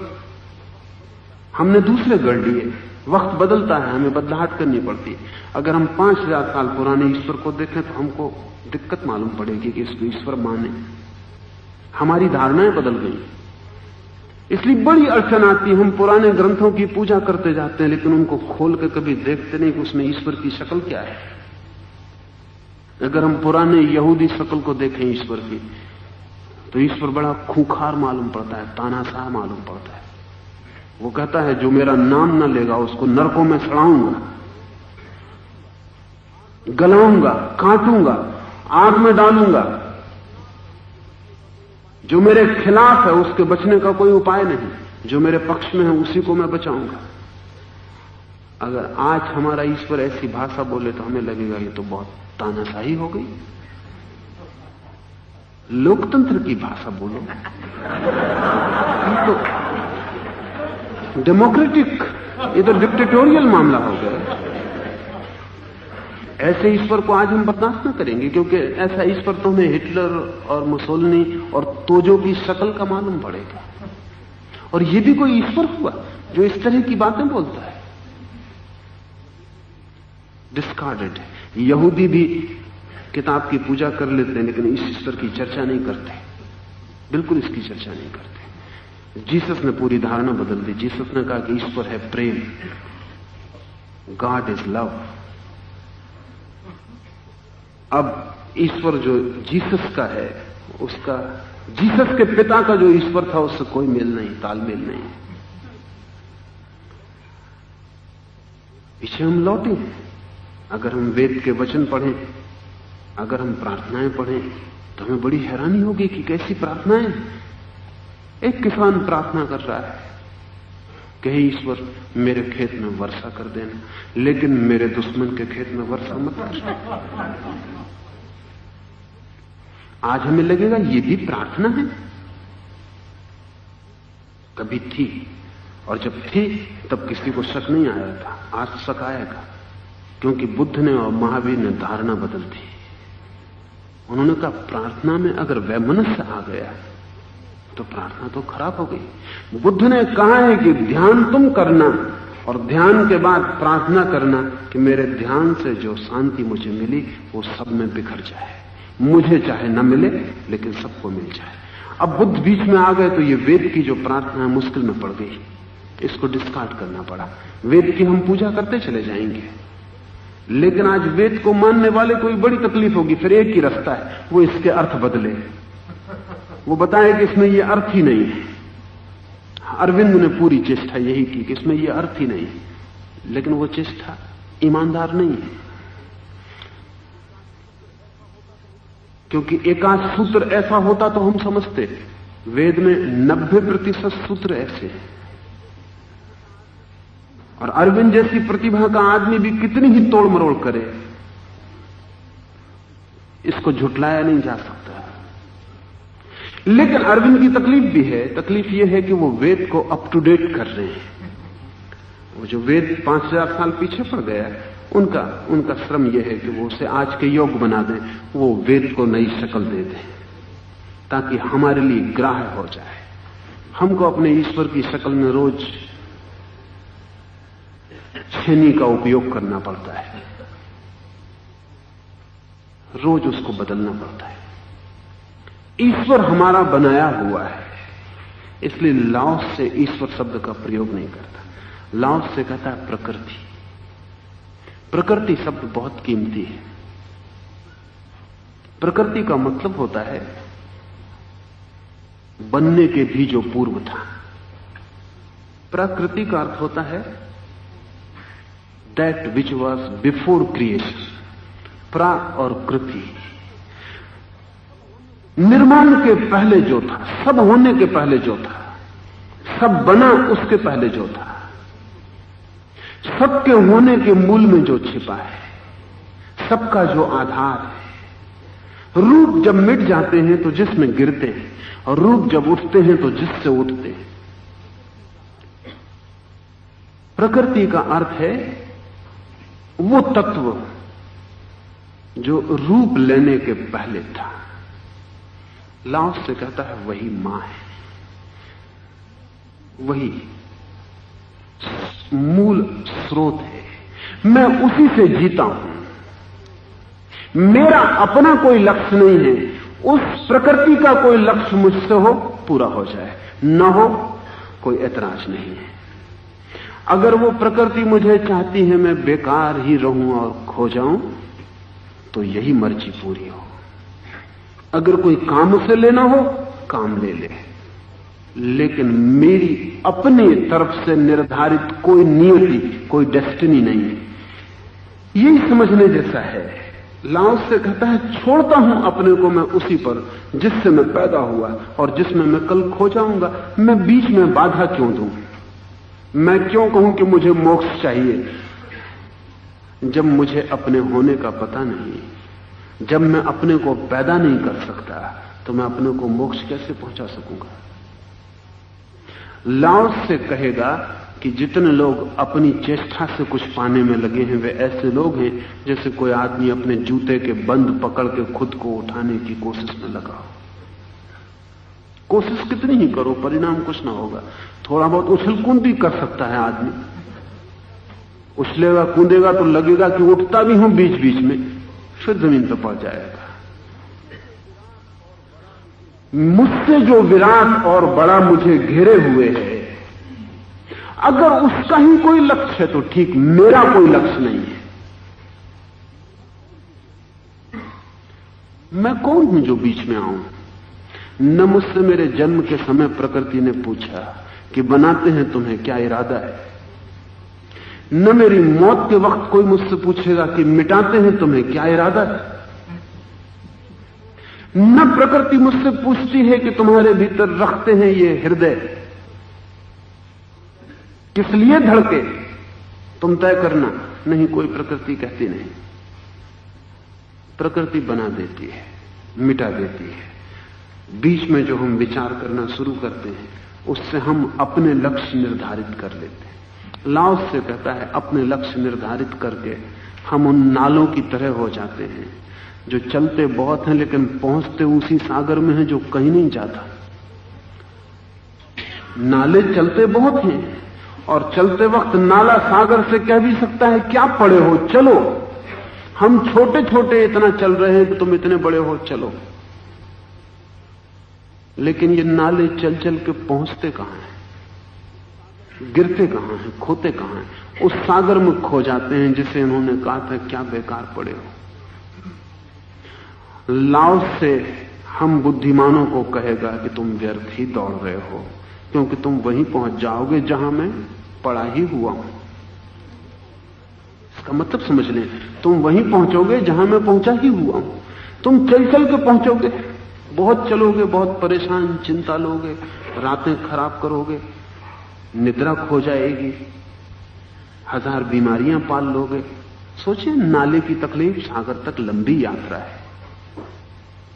A: हमने दूसरे गढ़ लिए। वक्त बदलता है, हमें बदलाहट करनी पड़ती है। अगर हम 5000 साल पुराने ईश्वर को देखें तो हमको दिक्कत मालूम पड़ेगी कि इसको ईश्वर माने। हमारी धारणाएं बदल गई, इसलिए बड़ी अड़चन आती है। हम पुराने ग्रंथों की पूजा करते जाते हैं, लेकिन उनको खोल के कभी देखते नहीं कि उसमें ईश्वर की शक्ल क्या है। अगर हम पुराने यहूदी शक्ल को देखें ईश्वर की, तो ईश्वर बड़ा खूंखार मालूम पड़ता है, तानाशाह मालूम पड़ता है। वो कहता है जो मेरा नाम न लेगा उसको नरकों में सड़ाऊंगा, गलाऊंगा, काटूंगा, आग में डालूंगा। जो मेरे खिलाफ है उसके बचने का कोई उपाय नहीं, जो मेरे पक्ष में है उसी को मैं बचाऊंगा। अगर आज हमारा ईश्वर ऐसी भाषा बोले तो हमें लगेगा ये तो बहुत तानाशाही हो गई। लोकतंत्र की भाषा बोलो, ये तो डेमोक्रेटिक, ये तो डिक्टेटोरियल मामला हो गया। ऐसे ईश्वर को आज हम बर्दाश्त न करेंगे, क्योंकि ऐसा ईश्वर तो हमें हिटलर और मुसोलिनी और तोजो की शक्ल का मालूम पड़ेगा। और ये भी कोई ईश्वर हुआ जो इस तरह की बातें बोलता है? डिस्कार्डेड है। यहूदी भी किताब की पूजा कर लेते हैं, लेकिन इस ईश्वर की चर्चा नहीं करते, बिल्कुल इसकी चर्चा नहीं करते। जीसस ने पूरी धारणा बदल दी। जीसस ने कहा कि ईश्वर है प्रेम, गॉड इज लव। अब ईश्वर जो जीसस का है, उसका जीसस के पिता का जो ईश्वर था उससे कोई मेल नहीं, तालमेल नहीं। पीछे हम लौटे। अगर हम वेद के वचन पढ़ें, अगर हम प्रार्थनाएं पढ़ें, तो हमें बड़ी हैरानी होगी कि कैसी प्रार्थनाएं। एक किसान प्रार्थना कर रहा है कि हे ईश्वर मेरे खेत में वर्षा कर देना, लेकिन मेरे दुश्मन के खेत में वर्षा मत कर। आज हमें लगेगा ये भी प्रार्थना है। कभी थी, और जब थी तब किसी को शक नहीं आया था। आज शक आएगा, क्योंकि बुद्ध ने और महावीर ने धारणा बदल दी। उन्होंने कहा प्रार्थना में अगर वैमनस्य आ गया तो प्रार्थना तो खराब हो गई। बुद्ध ने कहा है कि ध्यान तुम करना, और ध्यान के बाद प्रार्थना करना कि मेरे ध्यान से जो शांति मुझे मिली वो सब में बिखर जाए, मुझे चाहे न मिले लेकिन सबको मिल जाए। अब बुद्ध बीच में आ गए तो ये वेद की जो प्रार्थना है मुश्किल में पड़ गई, इसको डिस्कार्ड करना पड़ा। वेद की हम पूजा करते चले जाएंगे, लेकिन आज वेद को मानने वाले को बड़ी तकलीफ होगी। फिर एक ही रास्ता है, वो इसके अर्थ बदले, वो बताए कि इसमें ये अर्थ ही नहीं है। अरविंद ने पूरी चेष्टा यही की कि इसमें ये अर्थ ही नहीं, लेकिन वो चेष्टा ईमानदार नहीं है, क्योंकि एकाध सूत्र ऐसा होता तो हम समझते। वेद में 90% सूत्र ऐसे हैं, और अरविंद जैसी प्रतिभा का आदमी भी कितनी ही तोड़ मरोड़ करे, इसको झुटलाया नहीं जा सकता। लेकिन अरविंद की तकलीफ भी है। तकलीफ यह है कि वो वेद को अप टू डेट कर रहे हैं। वो जो वेद 5000 साल पीछे पड़ गया, उनका श्रम यह है कि वो उसे आज के योग्य बना दें, वो वेद को नई शक्ल दे दें, ताकि हमारे लिए ग्राह्य हो जाए। हमको अपने ईश्वर की शक्ल में रोज छेनी का उपयोग करना पड़ता है, रोज उसको बदलना पड़ता है। ईश्वर हमारा बनाया हुआ है, इसलिए लाओस से ईश्वर शब्द का प्रयोग नहीं करता। लाओस से कहता है प्रकृति। प्रकृति शब्द बहुत कीमती है। प्रकृति का मतलब होता है बनने के भी जो पूर्व था। प्रकृति का अर्थ होता है that which was before creation, प्रा और कृति, निर्माण के पहले जो था, सब होने के पहले जो था, सब बना उसके पहले जो था, सबके होने के मूल में जो छिपा है, सबका जो आधार है। रूप जब मिट जाते हैं तो जिसमें गिरते हैं, और रूप जब उठते हैं तो जिससे उठते हैं। प्रकृति का अर्थ है वो तत्व जो रूप लेने के पहले था। लाओस से कहता है वही मां है, वही मूल स्रोत है। मैं उसी से जीता हूं। मेरा अपना कोई लक्ष्य नहीं है, उस प्रकृति का कोई लक्ष्य मुझसे हो, पूरा हो जाए, न हो कोई ऐतराज नहीं है। अगर वो प्रकृति मुझे चाहती है मैं बेकार ही रहूं और खो जाऊं, तो यही मर्जी पूरी हो। अगर कोई काम से लेना हो, काम ले ले, लेकिन मेरी अपनी तरफ से निर्धारित कोई नियति, कोई डेस्टिनी नहीं है। यही समझने जैसा है। लाओस से कहता है छोड़ता हूं अपने को मैं उसी पर जिससे मैं पैदा हुआ और जिसमें मैं कल खो जाऊंगा। मैं बीच में बाधा क्यों दूं? मैं क्यों कहूं कि मुझे मोक्ष चाहिए, जब मुझे अपने होने का पता नहीं। जब मैं अपने को पैदा नहीं कर सकता तो मैं अपने को मोक्ष कैसे पहुंचा सकूंगा? लाओस से कहेगा कि जितने लोग अपनी चेष्टा से कुछ पाने में लगे हैं, वे ऐसे लोग हैं जैसे कोई आदमी अपने जूते के बंद पकड़ के खुद को उठाने की कोशिश में लगा हो। कोशिश कितनी ही करो, परिणाम कुछ ना होगा। थोड़ा बहुत उछल कूद भी कर सकता है आदमी, उछलेगा कूदेगा तो लगेगा कि उठता भी हूं बीच बीच में, फिर जमीन पर पड़ जाएगा। मुझसे जो विराट और बड़ा मुझे घेरे हुए है, अगर उसका ही कोई लक्ष्य है तो ठीक, मेरा कोई लक्ष्य नहीं है। मैं कौन हूं जो बीच में आऊं? न मुझसे मेरे जन्म के समय प्रकृति ने पूछा कि बनाते हैं तुम्हें क्या इरादा है, न मेरी मौत के वक्त कोई मुझसे पूछेगा कि मिटाते हैं तुम्हें क्या इरादा है। न प्रकृति मुझसे पूछती है कि तुम्हारे भीतर रखते हैं ये हृदय किस लिए धड़के, तुम तय करना। नहीं, कोई प्रकृति कहती नहीं। प्रकृति बना देती है, मिटा देती है। बीच में जो हम विचार करना शुरू करते हैं उससे हम अपने लक्ष्य निर्धारित कर लेते हैं। लाओस से कहता है अपने लक्ष्य निर्धारित करके हम उन नालों की तरह हो जाते हैं जो चलते बहुत हैं लेकिन पहुंचते उसी सागर में हैं जो कहीं नहीं जाता। नाले चलते बहुत हैं और चलते वक्त नाला सागर से कह भी सकता है क्या पड़े हो, चलो। हम छोटे छोटे इतना चल रहे हैं कि तुम इतने बड़े हो, चलो। लेकिन ये नाले चल चल के पहुंचते कहां हैं, गिरते कहां हैं, खोते कहां हैं? उस सागर में खो जाते हैं जिसे इन्होंने कहा था क्या बेकार पड़े हो। लाओस से हम बुद्धिमानों को कहेगा कि तुम व्यर्थ ही दौड़ रहे हो, क्योंकि तुम वहीं पहुंच जाओगे जहां मैं पड़ा ही हुआ हूं। इसका मतलब समझ लें, तुम वहीं पहुंचोगे जहां मैं पहुंचा ही हुआ हूं। तुम चल चल के पहुंचोगे, बहुत चलोगे, बहुत परेशान, चिंता लोगे, रातें खराब करोगे, निद्रा खो जाएगी, हजार बीमारियां पाल लोगे। सोचिए, नाले की तकलीफ सागर तक लंबी यात्रा है।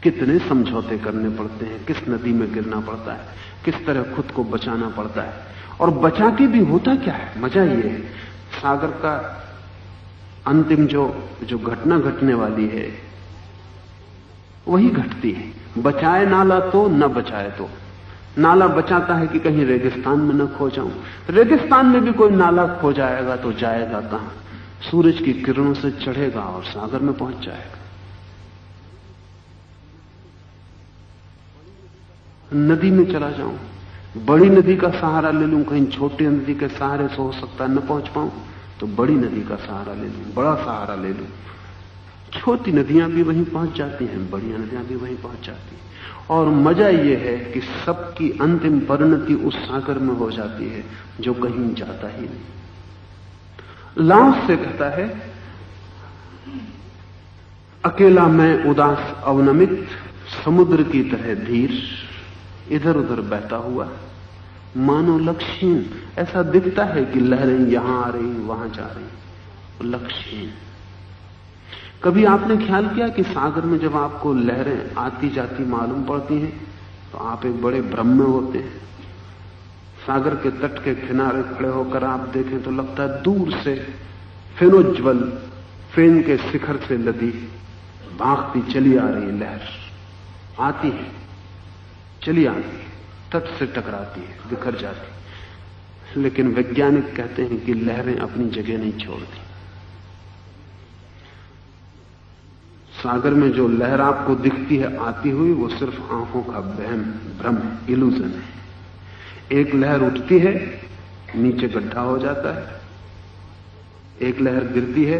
A: कितने समझौते करने पड़ते हैं, किस नदी में गिरना पड़ता है, किस तरह खुद को बचाना पड़ता है, और बचा के भी होता क्या है। मजा ये है, सागर का अंतिम जो घटना घटने वाली है वही घटती है। बचाए नाला तो न बचाए तो। नाला बचाता है कि कहीं रेगिस्तान में न खो जाऊं। रेगिस्तान में भी कोई नाला खो जाएगा तो जाएगा कहां? सूरज की किरणों से चढ़ेगा और सागर में पहुंच जाएगा। नदी में चला जाऊं, बड़ी नदी का सहारा ले लूं, कहीं छोटी नदी के सहारे से हो सकता है न पहुंच पाऊं, तो बड़ी नदी का सहारा ले लूं, बड़ा सहारा ले लूं। छोटी नदियां भी वहीं पहुंच जाती हैं, बड़ी नदियां भी वहीं पहुंच जाती हैं। और मजा यह है कि सबकी अंतिम परिणति उस सागर में हो जाती है जो कहीं जाता ही नहीं। लाओस से कहता है अकेला मैं उदास अवनमित, समुद्र की तरह धीर, इधर उधर बहता हुआ, मानो लक्ष्यहीन। ऐसा दिखता है कि लहरें यहां आ रही वहां जा रही, लक्ष्यहीन। कभी आपने ख्याल किया कि सागर में जब आपको लहरें आती जाती मालूम पड़ती हैं तो आप एक बड़े भ्रम में होते हैं। सागर के तट के किनारे खड़े होकर आप देखें तो लगता है दूर से फेनोज्वल फेन के शिखर से लदी भागती चली आ रही लहर आती है, चली आती है, तट से टकराती है, बिखर जाती है। लेकिन वैज्ञानिक कहते हैं कि लहरें अपनी जगह नहीं छोड़ती। सागर में जो लहर आपको दिखती है आती हुई, वो सिर्फ आंखों का वहम, भ्रम, इल्यूजन है। एक लहर उठती है, नीचे गड्ढा हो जाता है, एक लहर गिरती है,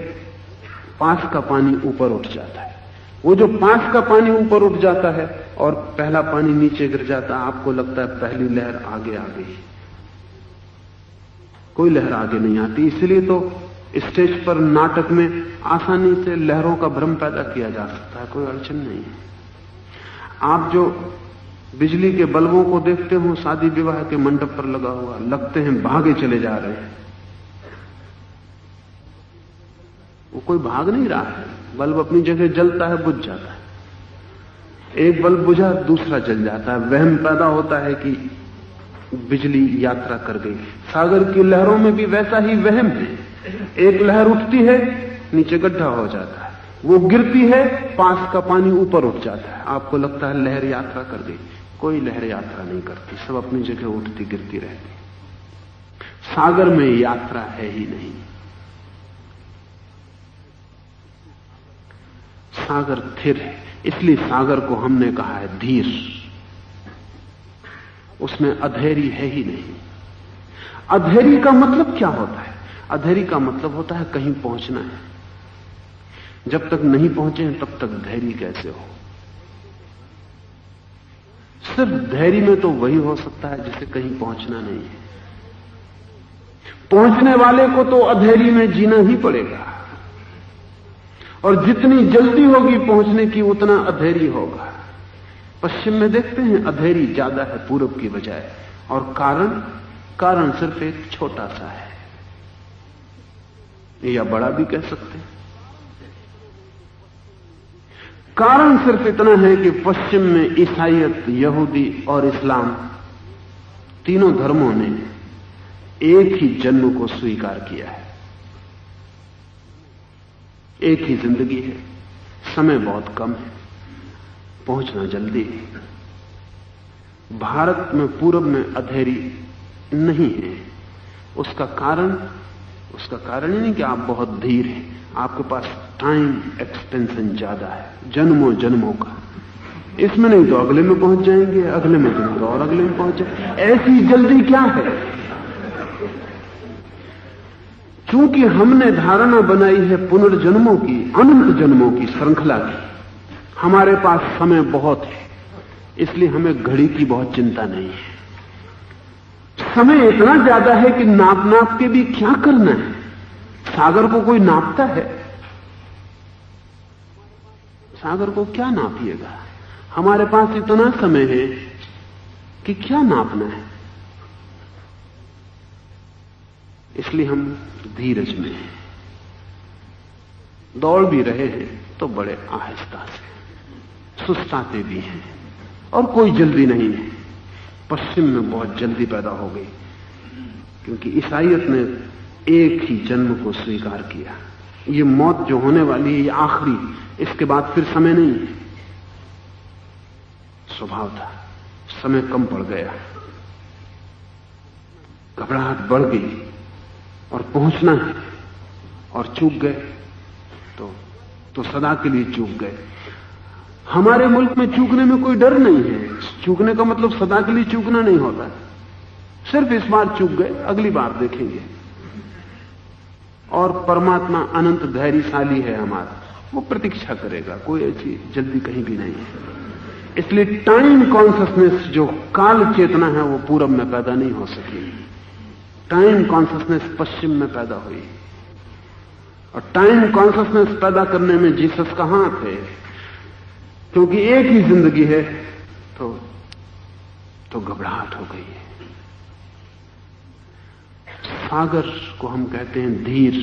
A: पास का पानी ऊपर उठ जाता है। वो जो पास का पानी ऊपर उठ जाता है और पहला पानी नीचे गिर जाता है, आपको लगता है पहली लहर आगे आ गई। कोई लहर आगे नहीं आती। इसलिए तो स्टेज पर नाटक में आसानी से लहरों का भ्रम पैदा किया जा सकता है, कोई अड़चन नहीं है। आप जो बिजली के बल्बों को देखते हो शादी विवाह के मंडप पर लगा हुआ, लगते हैं भागे चले जा रहे हैं, वो कोई भाग नहीं रहा है। बल्ब अपनी जगह जलता है, बुझ जाता है। एक बल्ब बुझा, दूसरा जल जाता है। वहम पैदा होता है कि बिजली यात्रा कर गई। सागर की लहरों में भी वैसा ही वहम है। एक लहर उठती है, नीचे गड्ढा हो जाता है, वो गिरती है, पास का पानी ऊपर उठ जाता है, आपको लगता है लहर यात्रा कर गई। कोई लहर यात्रा नहीं करती, सब अपनी जगह उठती गिरती रहती। सागर में यात्रा है ही नहीं। सागर स्थिर है, इसलिए सागर को हमने कहा है धीर। उसमें अधैर्य है ही नहीं। अधैर्य का मतलब क्या होता है? अधैर्य का मतलब होता है कहीं पहुंचना है। जब तक नहीं पहुंचे तब तक धैर्य कैसे हो? सिर्फ धैर्य में तो वही हो सकता है जिसे कहीं पहुंचना नहीं है। पहुंचने वाले को तो अधैर्य में जीना ही पड़ेगा, और जितनी जल्दी होगी पहुंचने की उतना अधैर्य होगा। पश्चिम में देखते हैं अधैर्य ज्यादा है पूरब की बजाय, और कारण सिर्फ एक छोटा सा है, या बड़ा भी कह सकते हैं। कारण सिर्फ इतना है कि पश्चिम में ईसाईयत, यहूदी और इस्लाम तीनों धर्मों ने एक ही जन्म को स्वीकार किया है। एक ही जिंदगी है, समय बहुत कम है, पहुंचना जल्दी है। भारत में पूरब में अधैर्य नहीं है। उसका कारण ये नहीं कि आप बहुत धीर हैं, आपके पास टाइम एक्सटेंशन ज्यादा है, जन्मों जन्मों का। इसमें नहीं तो अगले में पहुंच जाएंगे, अगले में नहीं तो और अगले में पहुंच जाएंगे। ऐसी जल्दी क्या है? चूंकि हमने धारणा बनाई है पुनर्जन्मों की, अनंत जन्मों की श्रृंखला की, हमारे पास समय बहुत है, इसलिए हमें घड़ी की बहुत चिंता नहीं है। समय इतना ज्यादा है कि नाप के भी क्या करना है? सागर को कोई नापता है? सागर को क्या नापिएगा? हमारे पास इतना समय है कि क्या नापना है। इसलिए हम धीरज में हैं, दौड़ भी रहे हैं तो बड़े आहिस्ता से, सुस्ताते भी हैं, और कोई जल्दी नहीं है। पश्चिम में बहुत जल्दी पैदा हो गई, क्योंकि ईसाईयत ने एक ही जन्म को स्वीकार किया। ये मौत जो होने वाली है ये आखिरी, इसके बाद फिर समय नहीं है। स्वभाव था, समय कम पड़ गया, घबराहट बढ़ गई, और पहुंचना है, और चूक गए तो सदा के लिए चूक गए। हमारे मुल्क में चूकने में कोई डर नहीं है। चूकने का मतलब सदा के लिए चूकना नहीं होता, सिर्फ इस बार चूक गए, अगली बार देखेंगे। और परमात्मा अनंत धैर्यशाली है हमारा, वो प्रतीक्षा करेगा, कोई ऐसी जल्दी कहीं भी नहीं है। इसलिए टाइम कॉन्शसनेस, जो काल चेतना है, वो पूरब में पैदा नहीं हो सकी। टाइम कॉन्शसनेस पश्चिम में पैदा हुई। और टाइम कॉन्शियसनेस पैदा करने में जीसस का हाथ है, क्योंकि एक ही जिंदगी है तो घबराहट हो गई है। सागर को हम कहते हैं धीर,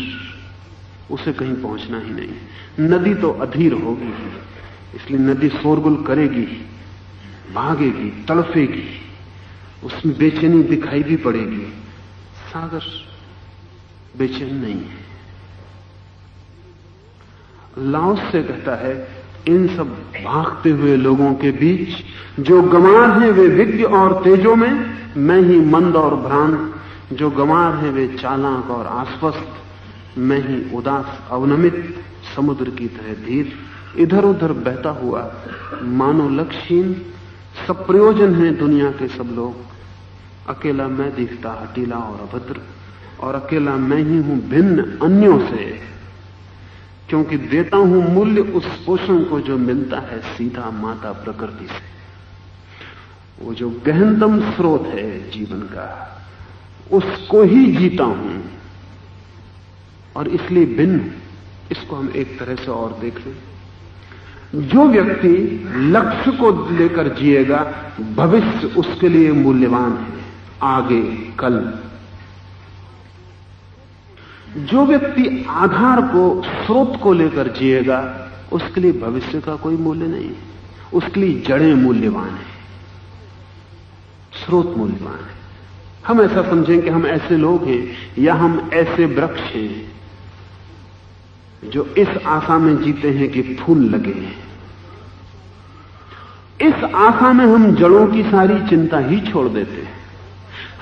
A: उसे कहीं पहुंचना ही नहीं। नदी तो अधीर होगी ही, इसलिए नदी शोरगुल करेगी, भागेगी, तड़फेगी, उसमें बेचैनी दिखाई भी पड़ेगी। सागर बेचैन नहीं है। लाओस से कहता है, इन सब भागते हुए लोगों के बीच जो गंवार हैं वे विज्ञ और तेजों में, मैं ही मंद और भ्रांत। जो गंवार हैं वे चालाक और आश्वस्त, मैं ही उदास अवनमित, समुद्र की तरह धीर। इधर उधर बहता हुआ मानो लक्ष्यहीन, सब प्रयोजन है दुनिया के सब लोग। अकेला मैं दिखता हठीला और अभद्र, और अकेला मैं ही हूं भिन्न अन्यों से, क्योंकि देता हूं मूल्य उस पोषण को जो मिलता है सीधा माता प्रकृति से। वो जो गहनतम स्रोत है जीवन का, उसको ही जीता हूं और इसलिए भिन्न। इसको हम एक तरह से और देख लें, जो व्यक्ति लक्ष्य को लेकर जिएगा, भविष्य उसके लिए मूल्यवान है, आगे कल। जो व्यक्ति आधार को, स्रोत को लेकर जिएगा, उसके लिए भविष्य का कोई मूल्य नहीं है, उसके लिए जड़ें मूल्यवान है, स्रोत मूल्यवान है। हम ऐसा समझें कि हम ऐसे लोग हैं या हम ऐसे वृक्ष हैं जो इस आशा में जीते हैं कि फूल लगे। इस आशा में हम जड़ों की सारी चिंता ही छोड़ देते हैं।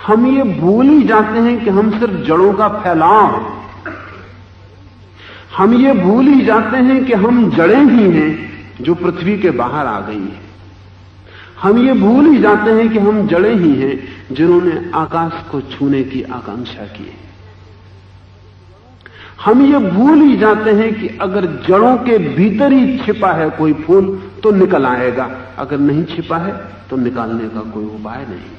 A: हम ये भूल ही जाते हैं कि हम सिर्फ जड़ों का फैलाव हैं। हम ये भूल ही जाते हैं कि हम जड़ें ही हैं जो पृथ्वी के बाहर आ गई हैं। हम ये भूल ही जाते हैं कि हम जड़ें ही हैं जिन्होंने आकाश को छूने की आकांक्षा की है। हम ये भूल ही जाते हैं कि अगर जड़ों के भीतर ही छिपा है कोई फूल तो निकल आएगा, अगर नहीं छिपा है तो निकालने का कोई उपाय नहीं।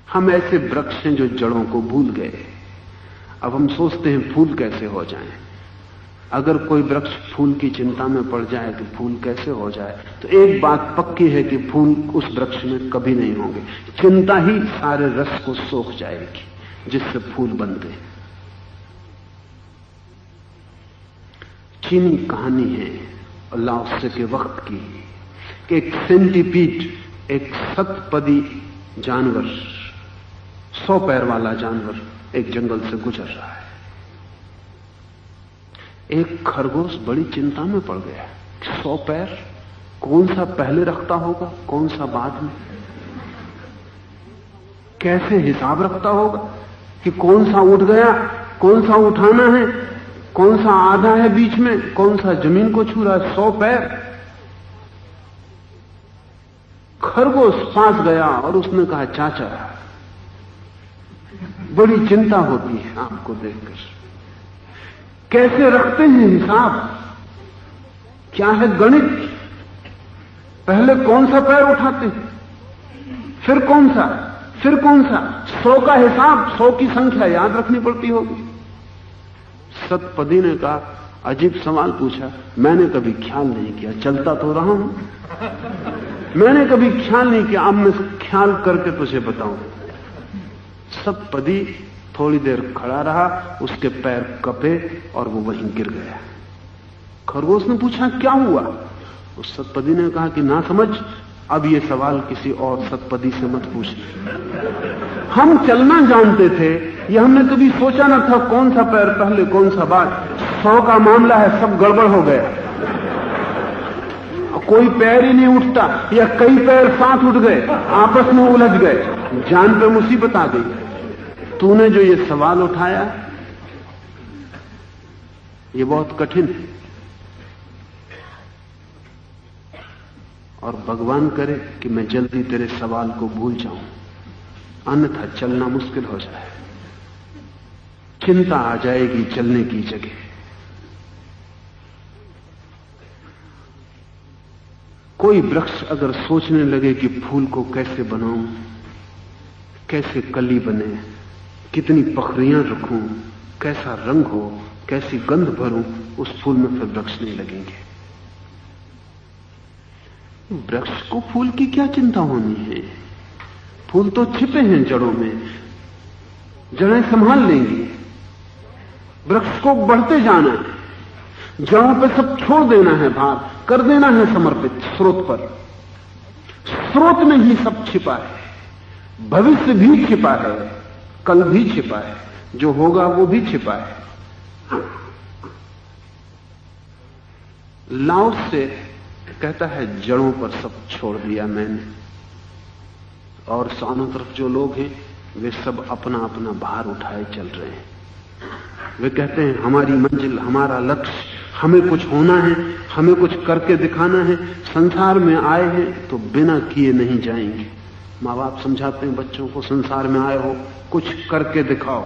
A: हम ऐसे वृक्ष हैं जो जड़ों को भूल गए। अब हम सोचते हैं फूल कैसे हो जाएं। अगर कोई वृक्ष फूल की चिंता में पड़ जाए कि फूल कैसे हो जाए, तो एक बात पक्की है कि फूल उस वृक्ष में कभी नहीं होंगे। चिंता ही सारे रस को सोख जाएगी जिससे फूल बनते हैं। चीनी कहानी है लाओत्से के वक्त की कि एक सेंटीपीड, एक शतपदी जानवर, 100 पैर वाला जानवर एक जंगल से गुजर रहा है। एक खरगोश बड़ी चिंता में पड़ गया। 100 पैर, कौन सा पहले रखता होगा, कौन सा बाद में, कैसे हिसाब रखता होगा कि कौन सा उठ गया, कौन सा उठाना है, कौन सा आधा है बीच में, कौन सा जमीन को छू रहा है। 100 पैर। खरगोश पास गया और उसने कहा, चाचा, बड़ी चिंता होती है आपको देखकर, कैसे रखते हैं हिसाब, क्या है गणित, पहले कौन सा पैर उठाते हैं, फिर कौन सा, फिर कौन सा, 100 का हिसाब, 100 की संख्या याद रखनी पड़ती होगी। शतपदी ने कहा, अजीब सवाल पूछा, मैंने कभी ख्याल नहीं किया, चलता तो रहा हूं, मैंने कभी ख्याल नहीं किया, अब मैं ख्याल करके तुझे बताऊं। शतपदी थोड़ी देर खड़ा रहा, उसके पैर कपे और वो वहीं गिर गया। खरगोश ने पूछा, क्या हुआ? उस शतपदी ने कहा कि ना समझ, अब ये सवाल किसी और शतपदी से मत पूछना। हम चलना जानते थे, ये हमने कभी सोचा ना था कौन सा पैर पहले कौन सा बाद। 100 का मामला है, सब गड़बड़ हो गया, कोई पैर ही नहीं उठता या कई पैर साथ उठ गए, आपस में उलझ गए, जान पे मुसीबत आ गई। तूने जो ये सवाल उठाया ये बहुत कठिन है, और भगवान करे कि मैं जल्दी तेरे सवाल को भूल जाऊं, अन्यथा चलना मुश्किल हो जाए, चिंता आ जाएगी चलने की जगह। कोई वृक्ष अगर सोचने लगे कि फूल को कैसे बनाऊं, कैसे कली बने, कितनी पखरियां रखूं, कैसा रंग हो, कैसी गंध भरूं, उस फूल में फिर वृक्ष नहीं लगेंगे। वृक्ष को फूल की क्या चिंता होनी है? फूल तो छिपे हैं जड़ों में, जड़ें संभाल लेंगी। वृक्ष को बढ़ते जाना है, जड़ों पे सब छोड़ देना है, भार कर देना है समर्पित स्रोत पर। स्रोत में ही सब छिपा है, भविष्य भी छिपा है, कल भी छिपा है, जो होगा वो भी छिपा है। लाओस से कहता है जड़ों पर सब छोड़ दिया मैंने, और चारों तरफ जो लोग हैं वे सब अपना अपना भार उठाए चल रहे हैं। वे कहते हैं हमारी मंजिल, हमारा लक्ष्य, हमें कुछ होना है, हमें कुछ करके दिखाना है। संसार में आए हैं तो बिना किए नहीं जाएंगे। माँ बाप समझाते हैं बच्चों को, संसार में आए हो कुछ करके दिखाओ।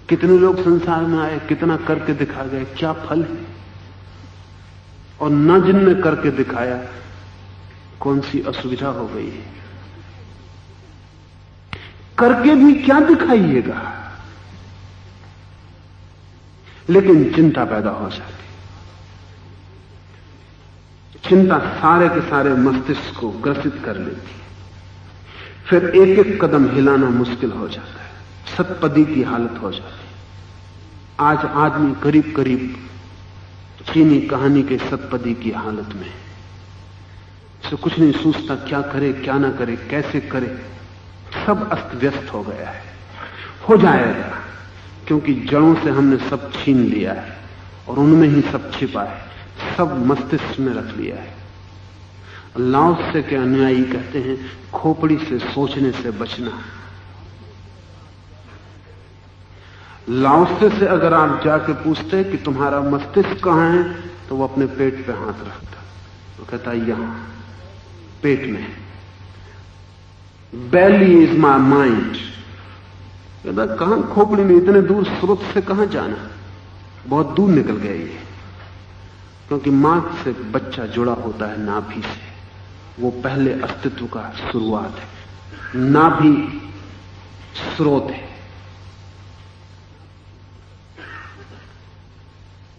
A: कितने लोग संसार में आए, कितना करके दिखा गए, क्या फल है? और न जिनने करके दिखाया, कौन सी असुविधा हो गई है? करके भी क्या दिखाइएगा? लेकिन चिंता पैदा हो जाती। चिंता सारे के सारे मस्तिष्क को ग्रसित कर लेती। फिर एक एक कदम हिलाना मुश्किल हो जाता है, सतपदी की हालत हो जाती है। आज आदमी करीब करीब चीनी कहानी के सतपदी की हालत में, से कुछ नहीं सोचता, क्या करे क्या ना करे, कैसे करे, सब अस्त व्यस्त हो गया है। हो जाएगा, क्योंकि जड़ों से हमने सब छीन लिया है और उनमें ही सब छिपा है, सब मस्तिष्क में रख लिया है। लाओस से के अनुयायी कहते हैं खोपड़ी से सोचने से बचना। लाओस से अगर आप जाके पूछते कि तुम्हारा मस्तिष्क कहां है, तो वो अपने पेट पे हाथ रखता, वो कहता यहां पेट में। Belly is my mind. कहता कहां खोपड़ी में, इतने दूर स्रोत से कहां जाना, बहुत दूर निकल गए ये। क्योंकि मां से बच्चा जुड़ा होता है नाभि से, वो पहले अस्तित्व का शुरुआत है। नाभि स्रोत है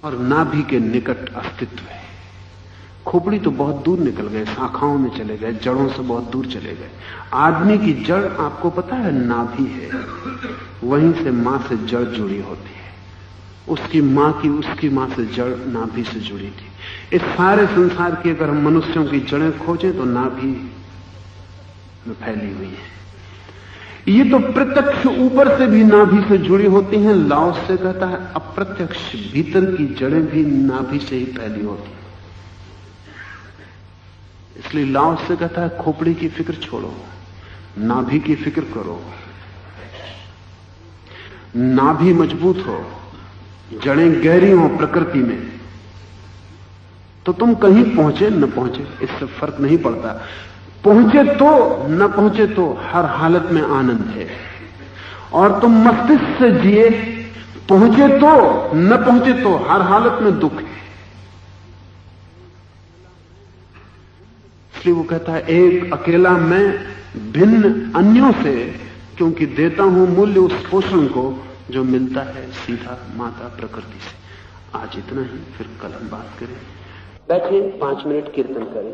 A: और नाभि के निकट अस्तित्व है। खोपड़ी तो बहुत दूर निकल गए, शाखाओं में चले गए, जड़ों से बहुत दूर चले गए। आदमी की जड़ आपको पता है नाभि है, वहीं से मां से जड़ जुड़ी होती है। उसकी मां से जड़ नाभि से जुड़ी थी। इस सारे संसार की अगर हम मनुष्यों की जड़ें खोजें तो नाभि में फैली हुई है। ये तो प्रत्यक्ष ऊपर से भी नाभि से जुड़ी होती हैं। लाओस से कहता है अप्रत्यक्ष भीतर की जड़ें भी नाभि से ही फैली होती हैं। इसलिए लाओस से कहता है खोपड़ी की फिक्र छोड़ो, नाभि की फिक्र करो। नाभि मजबूत हो, जड़ें गहरी हो प्रकृति में, तो तुम कहीं पहुंचे न पहुंचे इससे फर्क नहीं पड़ता। पहुंचे तो न पहुंचे तो हर हालत में आनंद है। और तुम मस्तिष्क से जिए, पहुंचे तो न पहुंचे तो हर हालत में दुख है। इसलिए वो कहता है एक अकेला मैं भिन्न अन्यों से, क्योंकि देता हूं मूल्य उस पोषण को जो मिलता है सीधा माता प्रकृति से। आज इतना ही, फिर कल हम बात करें। बैठे 5 मिनट कीर्तन करें।